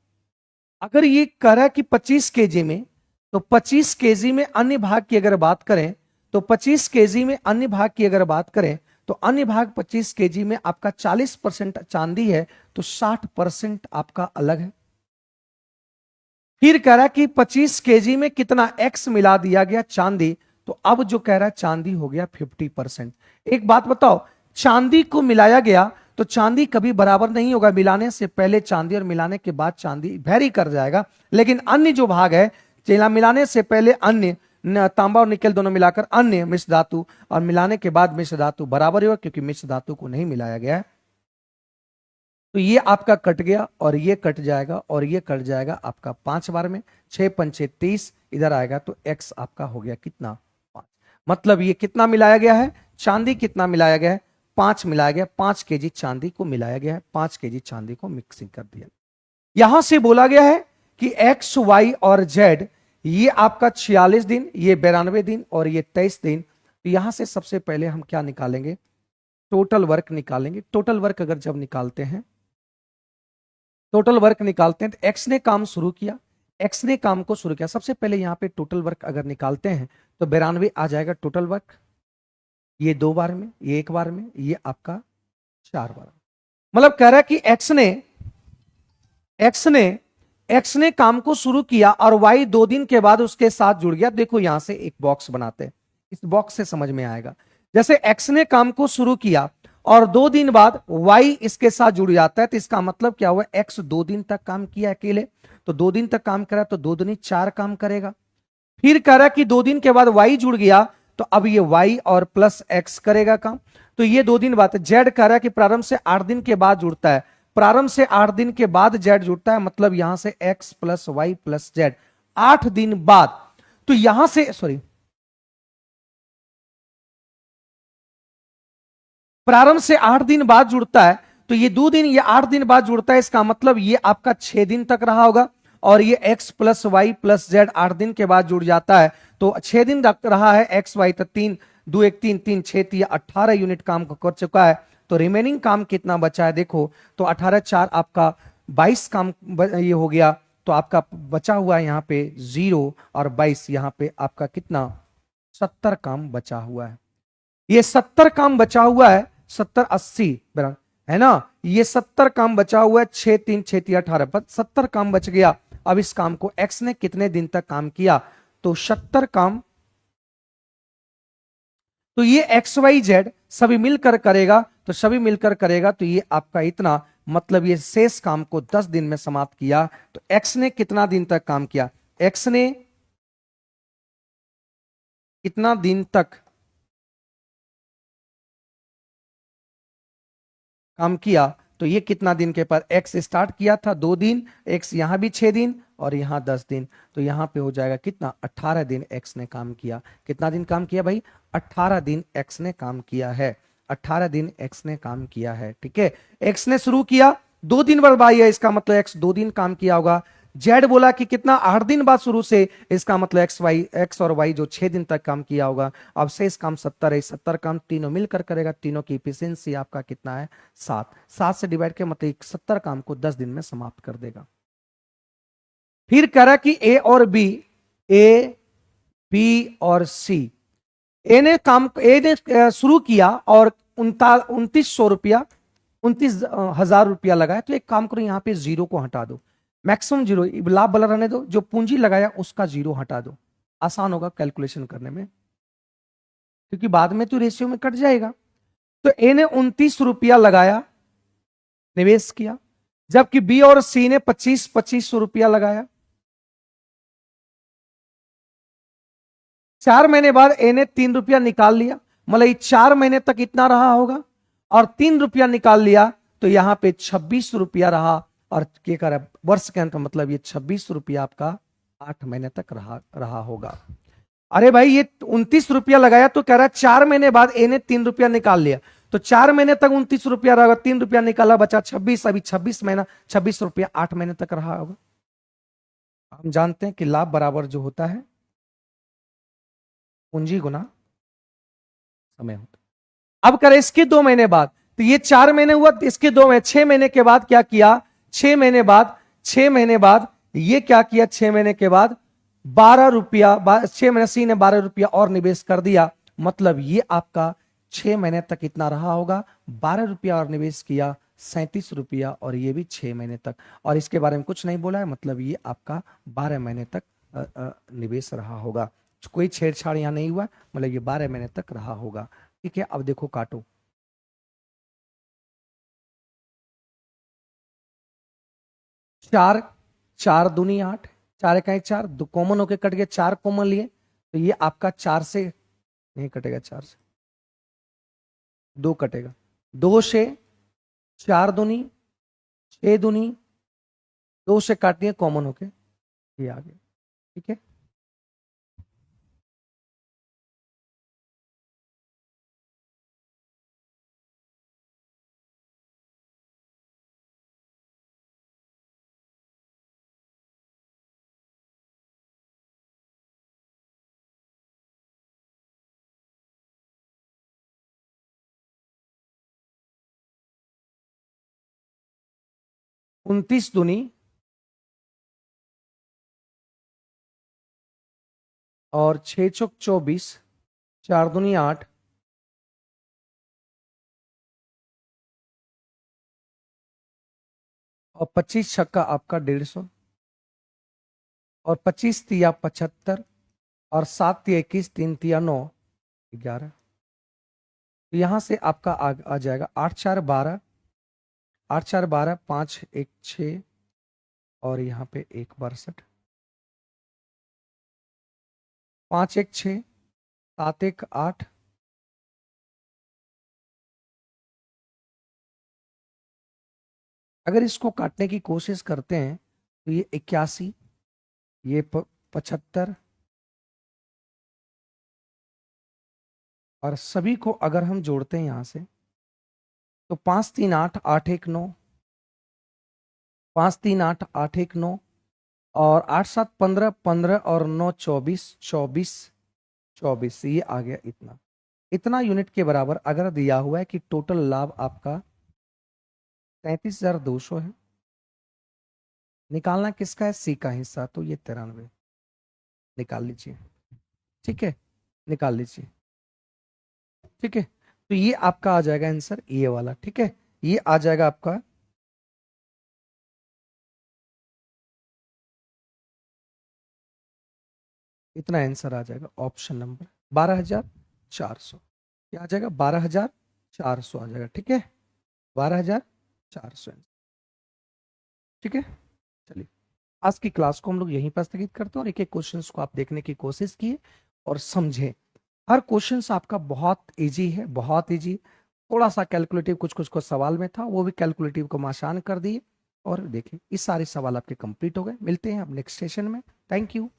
अगर ये कह रहा है कि 25 केजी में, तो 25 केजी में अन्य भाग की अगर बात करें, तो 25 केजी में अन्य भाग की अगर बात करें, तो अन्य भाग 25 केजी में आपका 40% चांदी है, तो 60% आपका अलग है। फिर कह रहा है कि 25 केजी में कितना एक्स मिला दिया गया चांदी, तो अब जो कह रहा है चांदी हो गया 50%। एक बात बताओ, चांदी को मिलाया गया तो चांदी कभी बराबर नहीं होगा, मिलाने से पहले चांदी और मिलाने के बाद चांदी वेरी कर जाएगा, लेकिन अन्य जो भाग है, मिलाने से पहले अन्य तांबा और निकेल दोनों मिलाकर अन्य मिश्र धातु, और मिलाने के बाद मिश्र धातु बराबर होगा, क्योंकि मिश्र धातु को नहीं मिलाया गया है। तो ये आपका कट गया और ये कट जाएगा और ये कट जाएगा आपका 5 बार में, 6 पंचे 30, इधर आएगा तो x आपका हो गया कितना, 5। मतलब ये कितना मिलाया गया है, चांदी कितना मिलाया गया है, 5 मिलाया गया, 5 केजी चांदी को मिलाया गया है, 5 केजी चांदी को मिक्सिंग कर दिया। यहां से बोला गया है कि x y और z, ये आपका 46 दिन, ये 92 दिन और ये 23 दिन। तो यहां से सबसे पहले हम क्या निकालेंगे, टोटल वर्क निकालेंगे। टोटल वर्क अगर जब निकालते हैं, टोटल वर्क निकालते हैं, तो एक्स ने काम शुरू किया, एक्स ने काम को शुरू किया, सबसे पहले यहां पे टोटल वर्क अगर निकालते हैं तो 92 आ जाएगा टोटल वर्क, ये 2 बार में, ये 1 बार में, ये आपका 4 बार। मतलब कह रहा है कि एक्स ने काम को शुरू किया और वाई 2 दिन के बाद उसके साथ जुड़ गया। देखो यहां से एक बॉक्स बनाते हैं, इस बॉक्स से समझ में आएगा। जैसे एक्स ने काम को शुरू किया और 2 दिन बाद वाई इसके साथ जुड़ जाता है, तो इसका मतलब क्या हुआ, एक्स 2 दिन तक काम किया अकेले, तो 2 दिन तक काम करा तो 2 दूनी 4 काम करेगा। फिर कह रहा कि 2 दिन के बाद वाई जुड़ गया, तो अब ये वाई और प्लस एक्स करेगा काम, तो ये 2 दिन बाद। जेड कह रहा है कि प्रारंभ से 8 दिन के बाद जुड़ता है, प्रारंभ से 8 दिन के बाद जेड जुड़ता है, मतलब यहां से X plus Y plus Z 8 दिन बाद। तो यहां से प्रारंभ से 8 दिन बाद जुड़ता है, तो ये 2 दिन, ये 8 दिन बाद जुड़ता है, इसका मतलब ये आपका 6 दिन तक रहा होगा, और ये x plus Y plus Z 8 दिन के बाद जुड़ जाता है, तो 6 दिन रहा है एक्स वाई, तो 3 2 1 3 3 6 3 18 यूनिट काम कर चुका है। तो रिमेनिंग काम कितना बचा है देखो, तो 18 4 आपका 22 काम ये हो गया, तो आपका बचा हुआ है यहाँ पे 0 और 22, यहाँ पे आपका कितना 70 काम बचा हुआ है। ये 70 काम बचा हुआ है, 70 80 है ना, ये 70 काम बचा हुआ है, 6 3 6 3 18 पर 70 काम बच गया। अब इस काम को एक्स ने कितने दिन तक काम किया, तो 70 काम, तो ये एक्स वाई जेड सभी मिलकर करेगा, तो सभी मिलकर करेगा, तो ये आपका इतना, मतलब ये शेष काम को 10 दिन में समाप्त किया। तो एक्स ने कितना दिन तक काम किया, एक्स ने कितना दिन तक काम किया, तो ये कितना दिन के पर एक्स स्टार्ट किया था 2 दिन, एक्स यहां भी 6 दिन और यहां 10 दिन, तो यहां पे हो जाएगा कितना 18 दिन एक्स ने काम किया। कितना दिन काम किया भाई? 18 दिन एक्स ने काम किया है। 18 दिन एक्स ने काम किया है, ठीक है। एक्स ने शुरू किया 2 दिन बाद भाई है, इसका मतलब एक्स 2 दिन काम किया होगा। जेड बोला कि कितना 8 दिन बाद शुरू से, इसका मतलब एक्स और वाई जो 6 दिन तक काम किया होगा। अब शेष काम 70 है, 70 काम तीनों मिलकर करेगा, तीनों की इफिशियंसी आपका कितना है 7। 7 से डिवाइड के मतलब 70 काम को 10 दिन में समाप्त कर देगा। फिर कह रहा कि ए बी और सी, ए ने शुरू किया और 2900 रुपया 29,000 रुपया लगाया, तो एक काम करो यहां पे जीरो को हटा दो, मैक्सिमम जीरो, लाभ वाला रहने दो, जो पूंजी लगाया उसका जीरो हटा दो, आसान होगा कैलकुलेशन करने में, क्योंकि बाद में तो रेशियो में कट जाएगा। तो ए ने 29 रुपया लगाया, निवेश किया, जबकि बी और सी ने 25-25 रुपया लगाया। 4 महीने बाद ए ने 3 रुपया निकाल लिया, मतलब ये 4 महीने तक इतना रहा होगा, और 3 रुपया निकाल लिया तो यहां पे 26 रुपया रहा, और क्या कर रहा वर्ष के अंत मतलब ये 26 रुपया आपका 8 महीने तक रहा होगा। अरे भाई ये 29 रुपया लगाया, तो कह रहा है 4 महीने बाद ए ने 3 रुपया निकाल लिया, तो 4 महीने तक 29 रुपया रहेगा, 3 रुपया निकाला बचा 26, अभी 26 महीना 26 रुपया 8 महीने तक रहा होगा। हम जानते हैं कि लाभ बराबर जो होता है पूंजी गुना समय होता है। अब करें इसके 2 महीने बाद, तो ये 4 महीने हुआ, इसके 2 महीने, 6 महीने के बाद क्या किया, 6 महीने बाद ये क्या किया, 6 महीने के बाद 12 रुपया, 6 महीने सी ने 12 रुपया और निवेश कर दिया, मतलब ये आपका 6 महीने तक इतना रहा होगा, 12 रुपया और निवेश किया 37 रुपया, और ये भी 6 महीने तक, और इसके बारे में कुछ नहीं बोला है, मतलब ये आपका 12 महीने तक निवेश रहा होगा, कोई छेड़छाड़ यहां नहीं हुआ, मतलब ये 12 महीने तक रहा होगा, ठीक है। अब देखो काटो, 4 4 दूनी 8, 4 इकाई 4, दो कॉमन होके कट गया, 4 कॉमन लिए, तो ये आपका 4 से नहीं कटेगा, 4 से 2 कटेगा, 2 से 4 दूनी 6 दूनी, 2 से काट दिए कॉमन होके, ये आ गया, ठीक है। उनतीस दूनी और 6 चौक 24, 4 दूनी 8, और 25 छक्का आपका 150, और 25 तिया 75, और 7 तिया 21, 3 तिया 9, 11, तो यहां से आपका आ जाएगा 8 4 12, 8 4 12, 5 1 6, और यहाँ पे 1 62, 5 1 6, 7 1 8, अगर इसको काटने की कोशिश करते हैं तो ये 81, ये 75, और सभी को अगर हम जोड़ते हैं यहां से तो 5 3 8 8 1 9, 5 3 8 8 1 9, और 8 7 15, 15 और 9 24, 24 24, ये आ गया इतना, इतना यूनिट के बराबर अगर दिया हुआ है कि टोटल लाभ आपका 33,200 है, निकालना किसका है, सी का हिस्सा, तो ये 93 निकाल लीजिए, ठीक है, निकाल लीजिए, ठीक है। तो ये आपका आ जाएगा आंसर ये वाला, ठीक है, ये आ जाएगा आपका इतना आंसर आ जाएगा, ऑप्शन नंबर 12,400, क्या आ जाएगा 12,400 आ जाएगा, ठीक है, 12,400, ठीक है। चलिए आज की क्लास को हम लोग यहीं पर स्थगित करते हैं, और एक एक क्वेश्चंस को आप देखने की कोशिश किए और समझें, हर क्वेश्चंस आपका बहुत इजी है, बहुत इजी। थोड़ा सा कैलकुलेटिव कुछ कुछ को सवाल में था, वो भी कैलकुलेटिव को हम आसान कर दिए। और देखिए इस सारे सवाल आपके कंप्लीट हो गए। मिलते हैं अब नेक्स्ट सेशन में। Thank you.